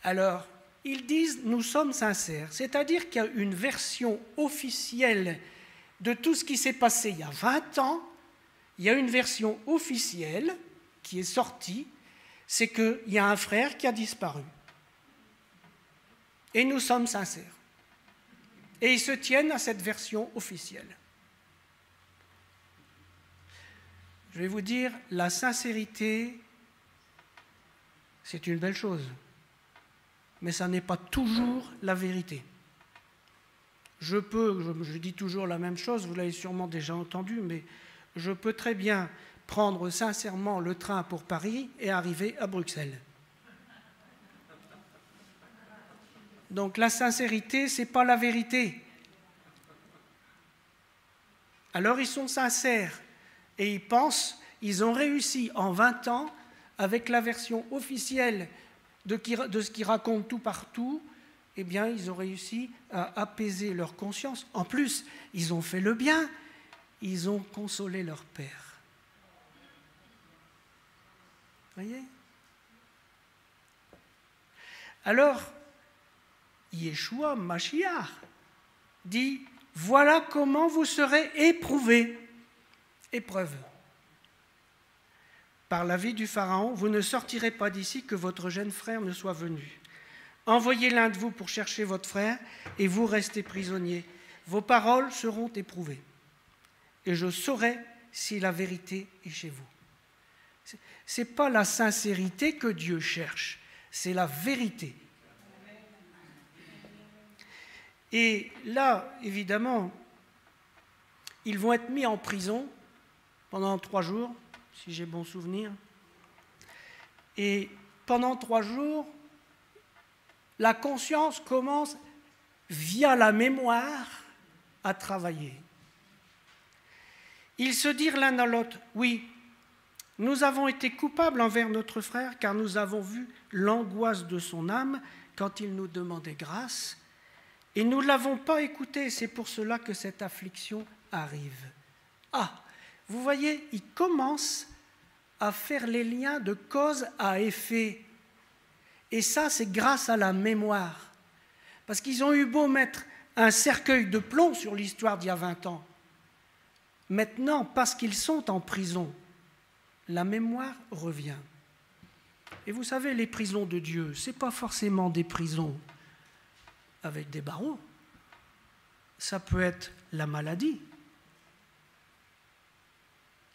Alors, ils disent, « Nous sommes sincères », c'est-à-dire qu'il y a une version officielle de tout ce qui s'est passé il y a 20 ans. Il y a une version officielle qui est sortie, c'est qu'il y a un frère qui a disparu. Et nous sommes sincères. Et ils se tiennent à cette version officielle. Je vais vous dire, la sincérité, c'est une belle chose, mais ça n'est pas toujours la vérité. Je dis toujours la même chose, vous l'avez sûrement déjà entendu, mais je peux très bien prendre sincèrement le train pour Paris et arriver à Bruxelles. Donc la sincérité, ce n'est pas la vérité. Alors ils sont sincères et ils pensent, ils ont réussi en 20 ans, avec la version officielle de ce qu'ils racontent tout partout, eh bien ils ont réussi à apaiser leur conscience. En plus, ils ont fait le bien, ils ont consolé leur père. Voyez ? Alors, Yeshua Mashiach dit, voilà comment vous serez éprouvés. Épreuve. Par l'avis du Pharaon, vous ne sortirez pas d'ici que votre jeune frère ne soit venu. Envoyez l'un de vous pour chercher votre frère et vous restez prisonniers. Vos paroles seront éprouvées. Et je saurai si la vérité est chez vous. Ce n'est pas la sincérité que Dieu cherche, c'est la vérité. Et là, évidemment, ils vont être mis en prison pendant 3 jours, si j'ai bon souvenir. Et pendant 3 jours, la conscience commence, via la mémoire, à travailler. Ils se dirent l'un à l'autre, oui, Nous avons été coupables envers notre frère, car nous avons vu l'angoisse de son âme quand il nous demandait grâce, et nous ne l'avons pas écouté, c'est pour cela que cette affliction arrive. » Ah, vous voyez, il commence à faire les liens de cause à effet. Et ça, c'est grâce à la mémoire. Parce qu'ils ont eu beau mettre un cercueil de plomb sur l'histoire d'il y a 20 ans. Maintenant, parce qu'ils sont en prison, la mémoire revient. Et vous savez, les prisons de Dieu, ce n'est pas forcément des prisons avec des barreaux. Ça peut être la maladie.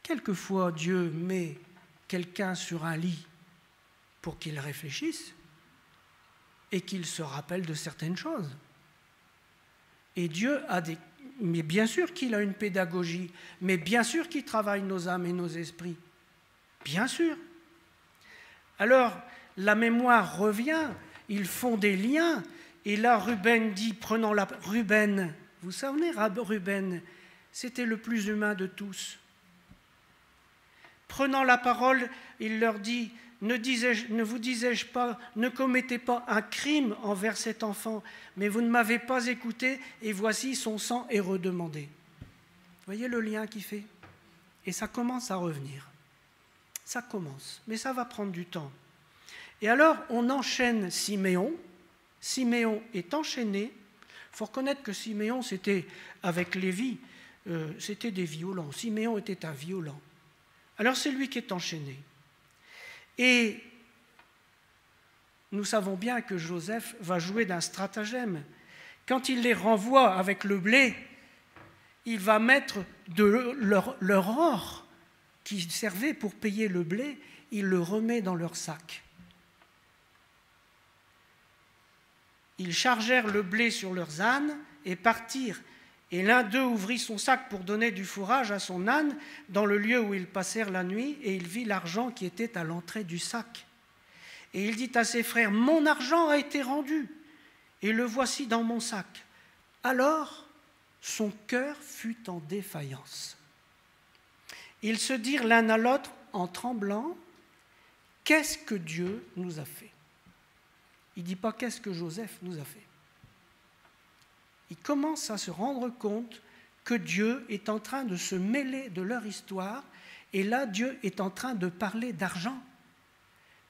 Quelquefois, Dieu met quelqu'un sur un lit pour qu'il réfléchisse et qu'il se rappelle de certaines choses. Et Dieu a des... Mais bien sûr qu'il a une pédagogie, mais bien sûr qu'il travaille nos âmes et nos esprits. Bien sûr. Alors, la mémoire revient, ils font des liens, et là, Ruben dit, prenons la... Ruben, vous savez, Ruben, c'était le plus humain de tous. Prenant la parole, il leur dit, ne vous disais-je pas, ne commettez pas un crime envers cet enfant, mais vous ne m'avez pas écouté, et voici son sang est redemandé. Vous voyez le lien qu'il fait? Et ça commence à revenir. Ça commence, mais ça va prendre du temps. Et alors, on enchaîne Siméon. Siméon est enchaîné. Il faut reconnaître que Siméon, c'était, avec Lévi, c'était des violents. Siméon était un violent. Alors c'est lui qui est enchaîné. Et nous savons bien que Joseph va jouer d'un stratagème. Quand il les renvoie avec le blé, il va mettre de leur or qui servait pour payer le blé, il le remet dans leur sac. Ils chargèrent le blé sur leurs ânes et partirent. Et l'un d'eux ouvrit son sac pour donner du fourrage à son âne dans le lieu où ils passèrent la nuit, et il vit l'argent qui était à l'entrée du sac. Et il dit à ses frères, « Mon argent a été rendu, et le voici dans mon sac. » Alors, son cœur fut en défaillance. Ils se dirent l'un à l'autre en tremblant, « Qu'est-ce que Dieu nous a fait ?» Il ne dit pas « Qu'est-ce que Joseph nous a fait ?» Ils commencent à se rendre compte que Dieu est en train de se mêler de leur histoire, et là, Dieu est en train de parler d'argent,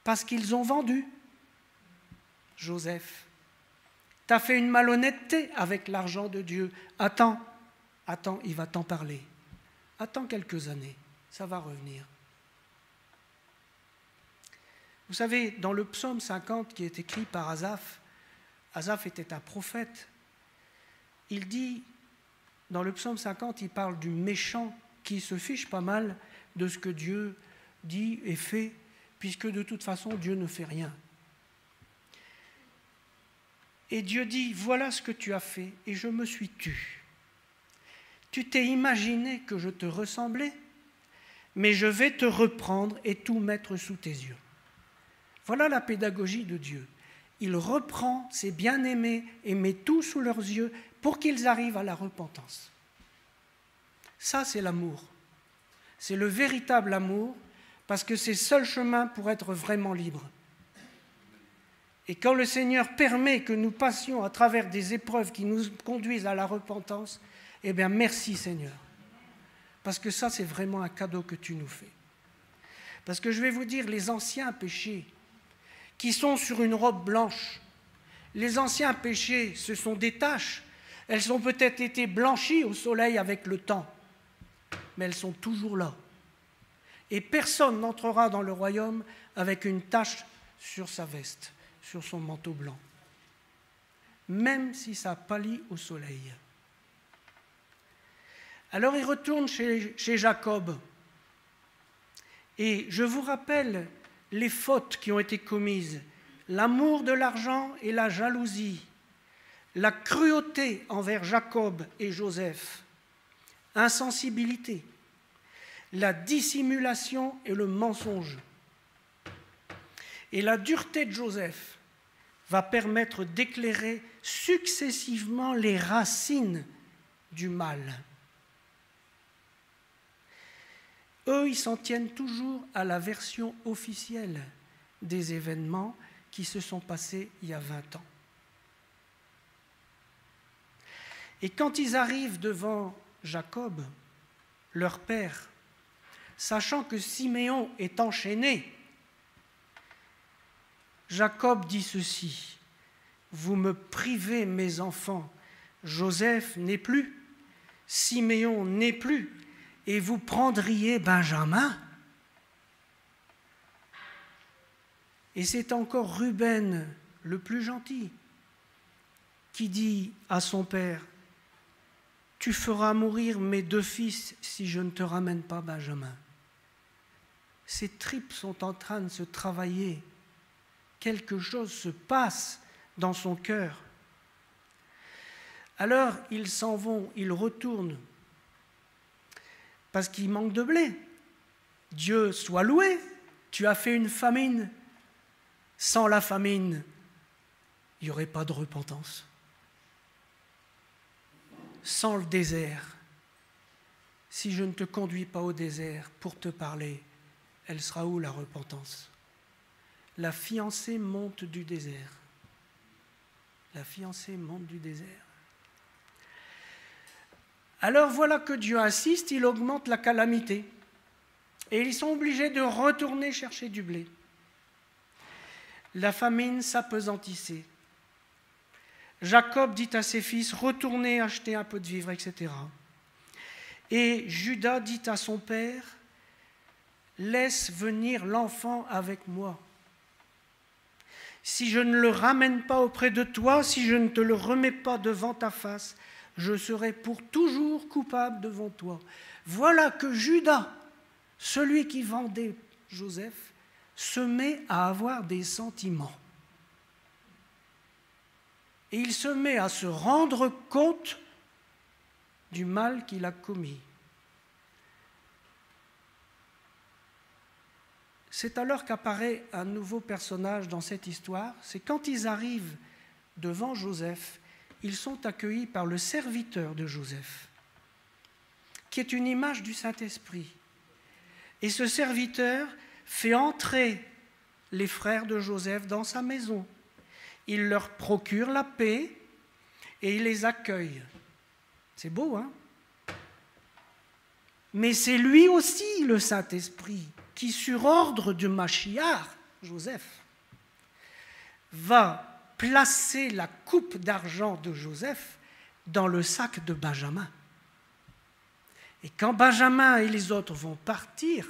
parce qu'ils ont vendu Joseph. Tu as fait une malhonnêteté avec l'argent de Dieu. Attends, il va t'en parler. Attends quelques années, ça va revenir. Vous savez, dans le psaume 50 qui est écrit par Asaph, Asaph était un prophète. Il dit, dans le psaume 50, il parle du méchant qui se fiche pas mal de ce que Dieu dit et fait, puisque de toute façon, Dieu ne fait rien. Et Dieu dit, voilà ce que tu as fait, et je me suis tu. Tu t'es imaginé que je te ressemblais, mais je vais te reprendre et tout mettre sous tes yeux. Voilà la pédagogie de Dieu. Il reprend ses bien-aimés et met tout sous leurs yeux pour qu'ils arrivent à la repentance. Ça, c'est l'amour. C'est le véritable amour, parce que c'est le seul chemin pour être vraiment libre. Et quand le Seigneur permet que nous passions à travers des épreuves qui nous conduisent à la repentance, eh bien, merci Seigneur. Parce que ça, c'est vraiment un cadeau que tu nous fais. Parce que je vais vous dire, les anciens péchés qui sont sur une robe blanche, les anciens péchés, ce sont des taches. Elles ont peut-être été blanchies au soleil avec le temps, mais elles sont toujours là. Et personne n'entrera dans le royaume avec une tache sur sa veste, sur son manteau blanc, même si ça pâlit au soleil. Alors il retourne chez Jacob. Et je vous rappelle les fautes qui ont été commises, l'amour de l'argent et la jalousie, la cruauté envers Jacob et Joseph, insensibilité, la dissimulation et le mensonge. Et la dureté de Joseph va permettre d'éclairer successivement les racines du mal. eux, ils s'en tiennent toujours à la version officielle des événements qui se sont passés il y a 20 ans. Et quand ils arrivent devant Jacob, leur père, sachant que Siméon est enchaîné, Jacob dit ceci: « Vous me privez, mes enfants, Joseph n'est plus, Siméon n'est plus, et vous prendriez Benjamin ?» Et c'est encore Ruben, le plus gentil, qui dit à son père: « Tu feras mourir mes 2 fils si je ne te ramène pas Benjamin. » Ses tripes sont en train de se travailler. Quelque chose se passe dans son cœur. Alors, ils s'en vont, ils retournent, parce qu'il manque de blé. Dieu soit loué, tu as fait une famine. Sans la famine, il n'y aurait pas de repentance. Sans le désert, si je ne te conduis pas au désert pour te parler, elle sera où la repentance? La fiancée monte du désert. La fiancée monte du désert. Alors voilà que Dieu assiste, il augmente la calamité. Et ils sont obligés de retourner chercher du blé. La famine s'appesantissait. Jacob dit à ses fils: « Retournez acheter un peu de vivres, etc. » Et Judas dit à son père: « Laisse venir l'enfant avec moi. Si je ne le ramène pas auprès de toi, si je ne te le remets pas devant ta face, je serai pour toujours coupable devant toi. » Voilà que Judas, celui qui vendait Joseph, se met à avoir des sentiments. Et il se met à se rendre compte du mal qu'il a commis. C'est alors qu'apparaît un nouveau personnage dans cette histoire. C'est quand ils arrivent devant Joseph, ils sont accueillis par le serviteur de Joseph, qui est une image du Saint-Esprit. Et ce serviteur fait entrer les frères de Joseph dans sa maison. Il leur procure la paix et il les accueille. C'est beau, hein? Mais c'est lui aussi, le Saint-Esprit, qui, sur ordre de Machiar, Joseph, va placer la coupe d'argent de Joseph dans le sac de Benjamin. Et quand Benjamin et les autres vont partir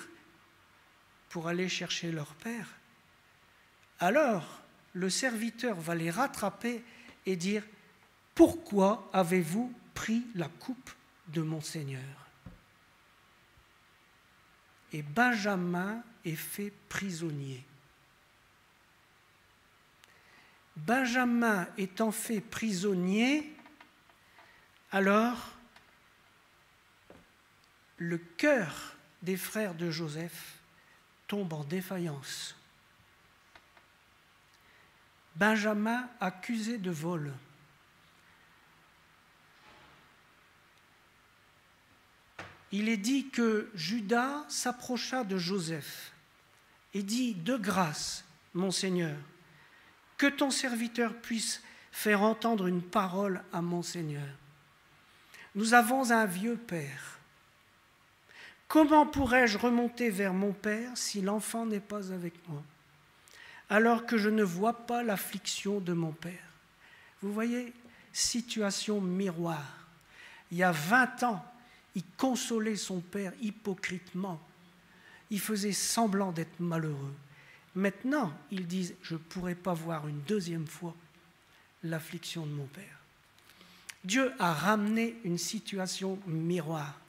pour aller chercher leur père, alors le serviteur va les rattraper et dire: « Pourquoi avez-vous pris la coupe de mon Seigneur ?» Et Benjamin est fait prisonnier. Benjamin étant fait prisonnier, alors le cœur des frères de Joseph tombe en défaillance. Benjamin accusé de vol. Il est dit que Judas s'approcha de Joseph et dit: « De grâce, mon Seigneur, que ton serviteur puisse faire entendre une parole à mon Seigneur. Nous avons un vieux père. Comment pourrais-je remonter vers mon père si l'enfant n'est pas avec moi, alors que je ne vois pas l'affliction de mon père ?» Vous voyez, situation miroir. Il y a 20 ans, il consolait son père hypocritement. Il faisait semblant d'être malheureux. Maintenant, ils disent: « Je ne pourrai pas voir une deuxième fois l'affliction de mon père. » Dieu a ramené une situation miroir.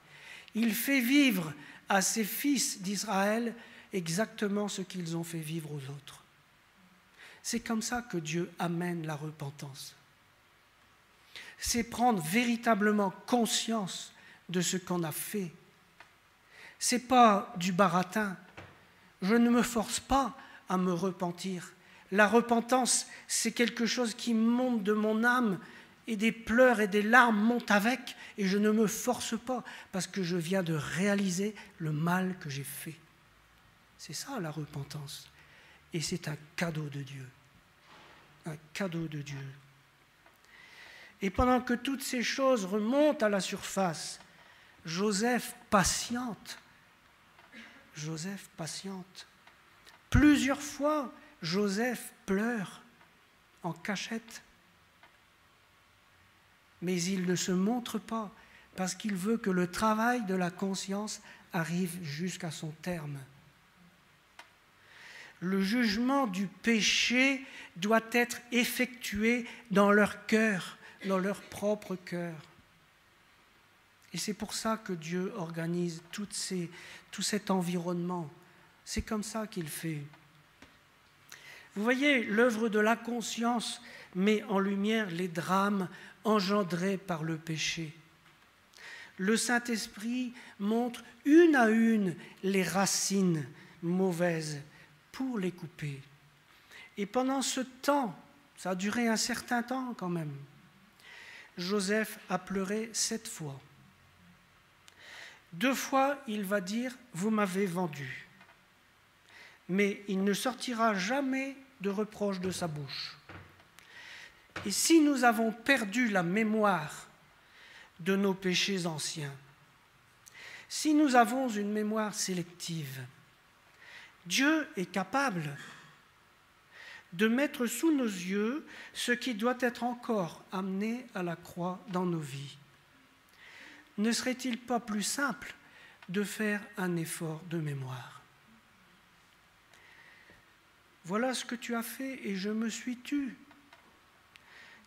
Il fait vivre à ses fils d'Israël exactement ce qu'ils ont fait vivre aux autres. C'est comme ça que Dieu amène la repentance. C'est prendre véritablement conscience de ce qu'on a fait. Ce n'est pas du baratin. Je ne me force pas à me repentir. La repentance, c'est quelque chose qui monte de mon âme et des pleurs et des larmes montent avec, et je ne me force pas, parce que je viens de réaliser le mal que j'ai fait. C'est ça la repentance. Et c'est un cadeau de Dieu. Un cadeau de Dieu. Et pendant que toutes ces choses remontent à la surface, Joseph patiente. Joseph patiente. Plusieurs fois, Joseph pleure en cachette. Mais il ne se montre pas parce qu'il veut que le travail de la conscience arrive jusqu'à son terme. Le jugement du péché doit être effectué dans leur cœur, dans leur propre cœur. Et c'est pour ça que Dieu organise tout cet environnement. C'est comme ça qu'il fait. Vous voyez, l'œuvre de la conscience met en lumière les drames engendrés par le péché. Le Saint-Esprit montre une à une les racines mauvaises pour les couper. Et pendant ce temps, ça a duré un certain temps quand même, Joseph a pleuré 7 fois. 2 fois, il va dire « Vous m'avez vendu ». Mais il ne sortira jamais de reproche de sa bouche. Et si nous avons perdu la mémoire de nos péchés anciens, si nous avons une mémoire sélective, Dieu est capable de mettre sous nos yeux ce qui doit être encore amené à la croix dans nos vies. Ne serait-il pas plus simple de faire un effort de mémoire ? Voilà ce que tu as fait et je me suis tu.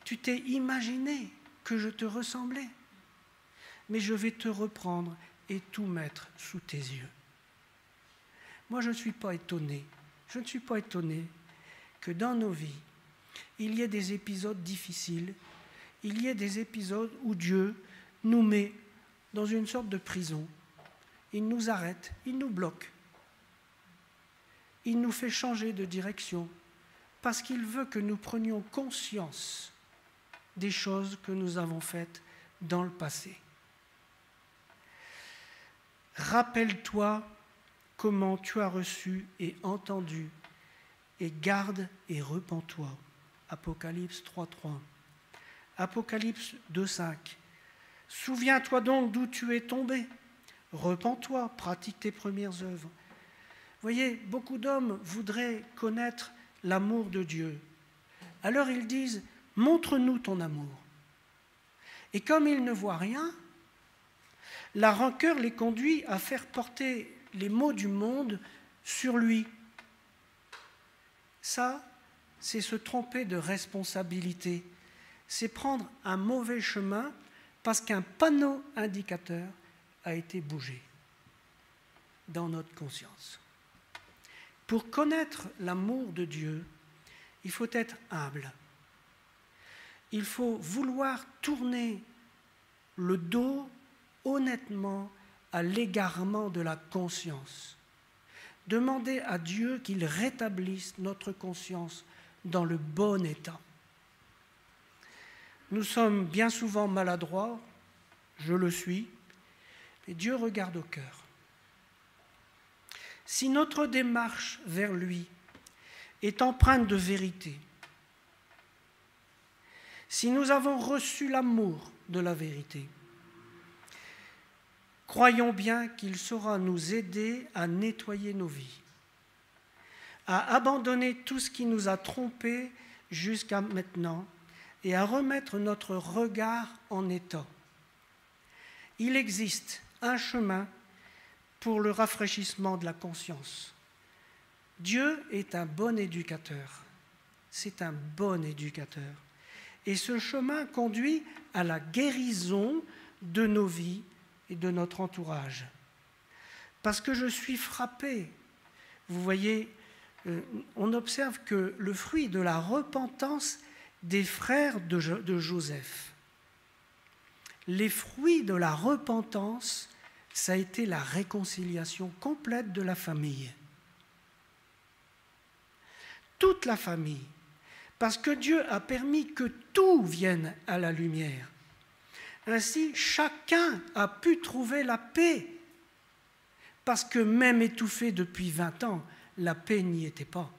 Tu t'es imaginé que je te ressemblais, mais je vais te reprendre et tout mettre sous tes yeux. Moi, je ne suis pas étonné que dans nos vies, il y ait des épisodes difficiles, il y ait des épisodes où Dieu nous met dans une sorte de prison. Il nous arrête, il nous bloque. Il nous fait changer de direction parce qu'il veut que nous prenions conscience des choses que nous avons faites dans le passé. Rappelle-toi comment tu as reçu et entendu, et garde et repens-toi. Apocalypse 3.3. Apocalypse 2.5. Souviens-toi donc d'où tu es tombé. Repens-toi, pratique tes premières œuvres. Voyez, beaucoup d'hommes voudraient connaître l'amour de Dieu. Alors ils disent, montre-nous ton amour. Et comme ils ne voient rien, la rancœur les conduit à faire porter les maux du monde sur lui. Ça, c'est se tromper de responsabilité. C'est prendre un mauvais chemin parce qu'un panneau indicateur a été bougé dans notre conscience. Pour connaître l'amour de Dieu, il faut être humble. Il faut vouloir tourner le dos honnêtement à l'égarement de la conscience. Demander à Dieu qu'il rétablisse notre conscience dans le bon état. Nous sommes bien souvent maladroits, je le suis, mais Dieu regarde au cœur. Si notre démarche vers lui est empreinte de vérité, si nous avons reçu l'amour de la vérité, croyons bien qu'il saura nous aider à nettoyer nos vies, à abandonner tout ce qui nous a trompés jusqu'à maintenant et à remettre notre regard en état. Il existe un chemin pour le rafraîchissement de la conscience. Dieu est un bon éducateur. C'est un bon éducateur. Et ce chemin conduit à la guérison de nos vies et de notre entourage. Parce que je suis frappé. Vous voyez, on observe que le fruit de la repentance des frères de Joseph, les fruits de la repentance, ça a été la réconciliation complète de la famille. Toute la famille, parce que Dieu a permis que tout vienne à la lumière. Ainsi, chacun a pu trouver la paix, parce que même étouffé depuis 20 ans, la paix n'y était pas.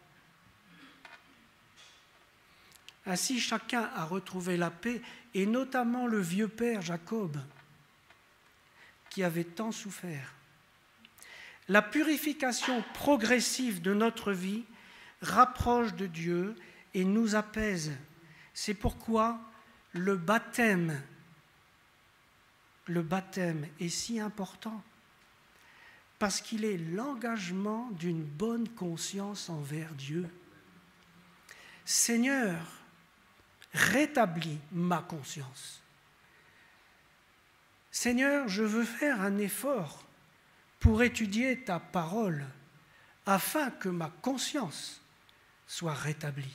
Ainsi, chacun a retrouvé la paix, et notamment le vieux père Jacob, qui avait tant souffert. La purification progressive de notre vie rapproche de Dieu et nous apaise. C'est pourquoi le baptême est si important, parce qu'il est l'engagement d'une bonne conscience envers Dieu. Seigneur, rétablis ma conscience. Seigneur, je veux faire un effort pour étudier ta parole, afin que ma conscience soit rétablie.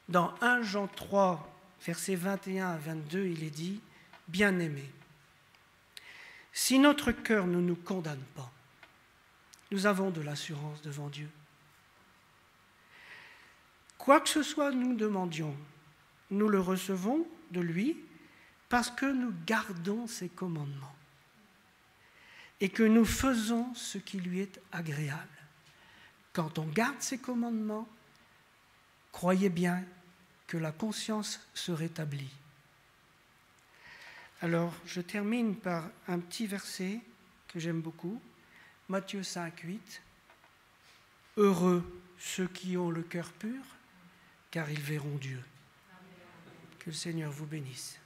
Dans 1 Jean 3, versets 21 à 22, il est dit « Bien-aimés, si notre cœur ne nous condamne pas, nous avons de l'assurance devant Dieu. Quoi que ce soit nous demandions, nous le recevons de lui parce que nous gardons ses commandements et que nous faisons ce qui lui est agréable. Quand on garde ses commandements, croyez bien que la conscience se rétablit. Alors, je termine par un petit verset que j'aime beaucoup, Matthieu 5, 8. « Heureux ceux qui ont le cœur pur, car ils verront Dieu. » Que le Seigneur vous bénisse.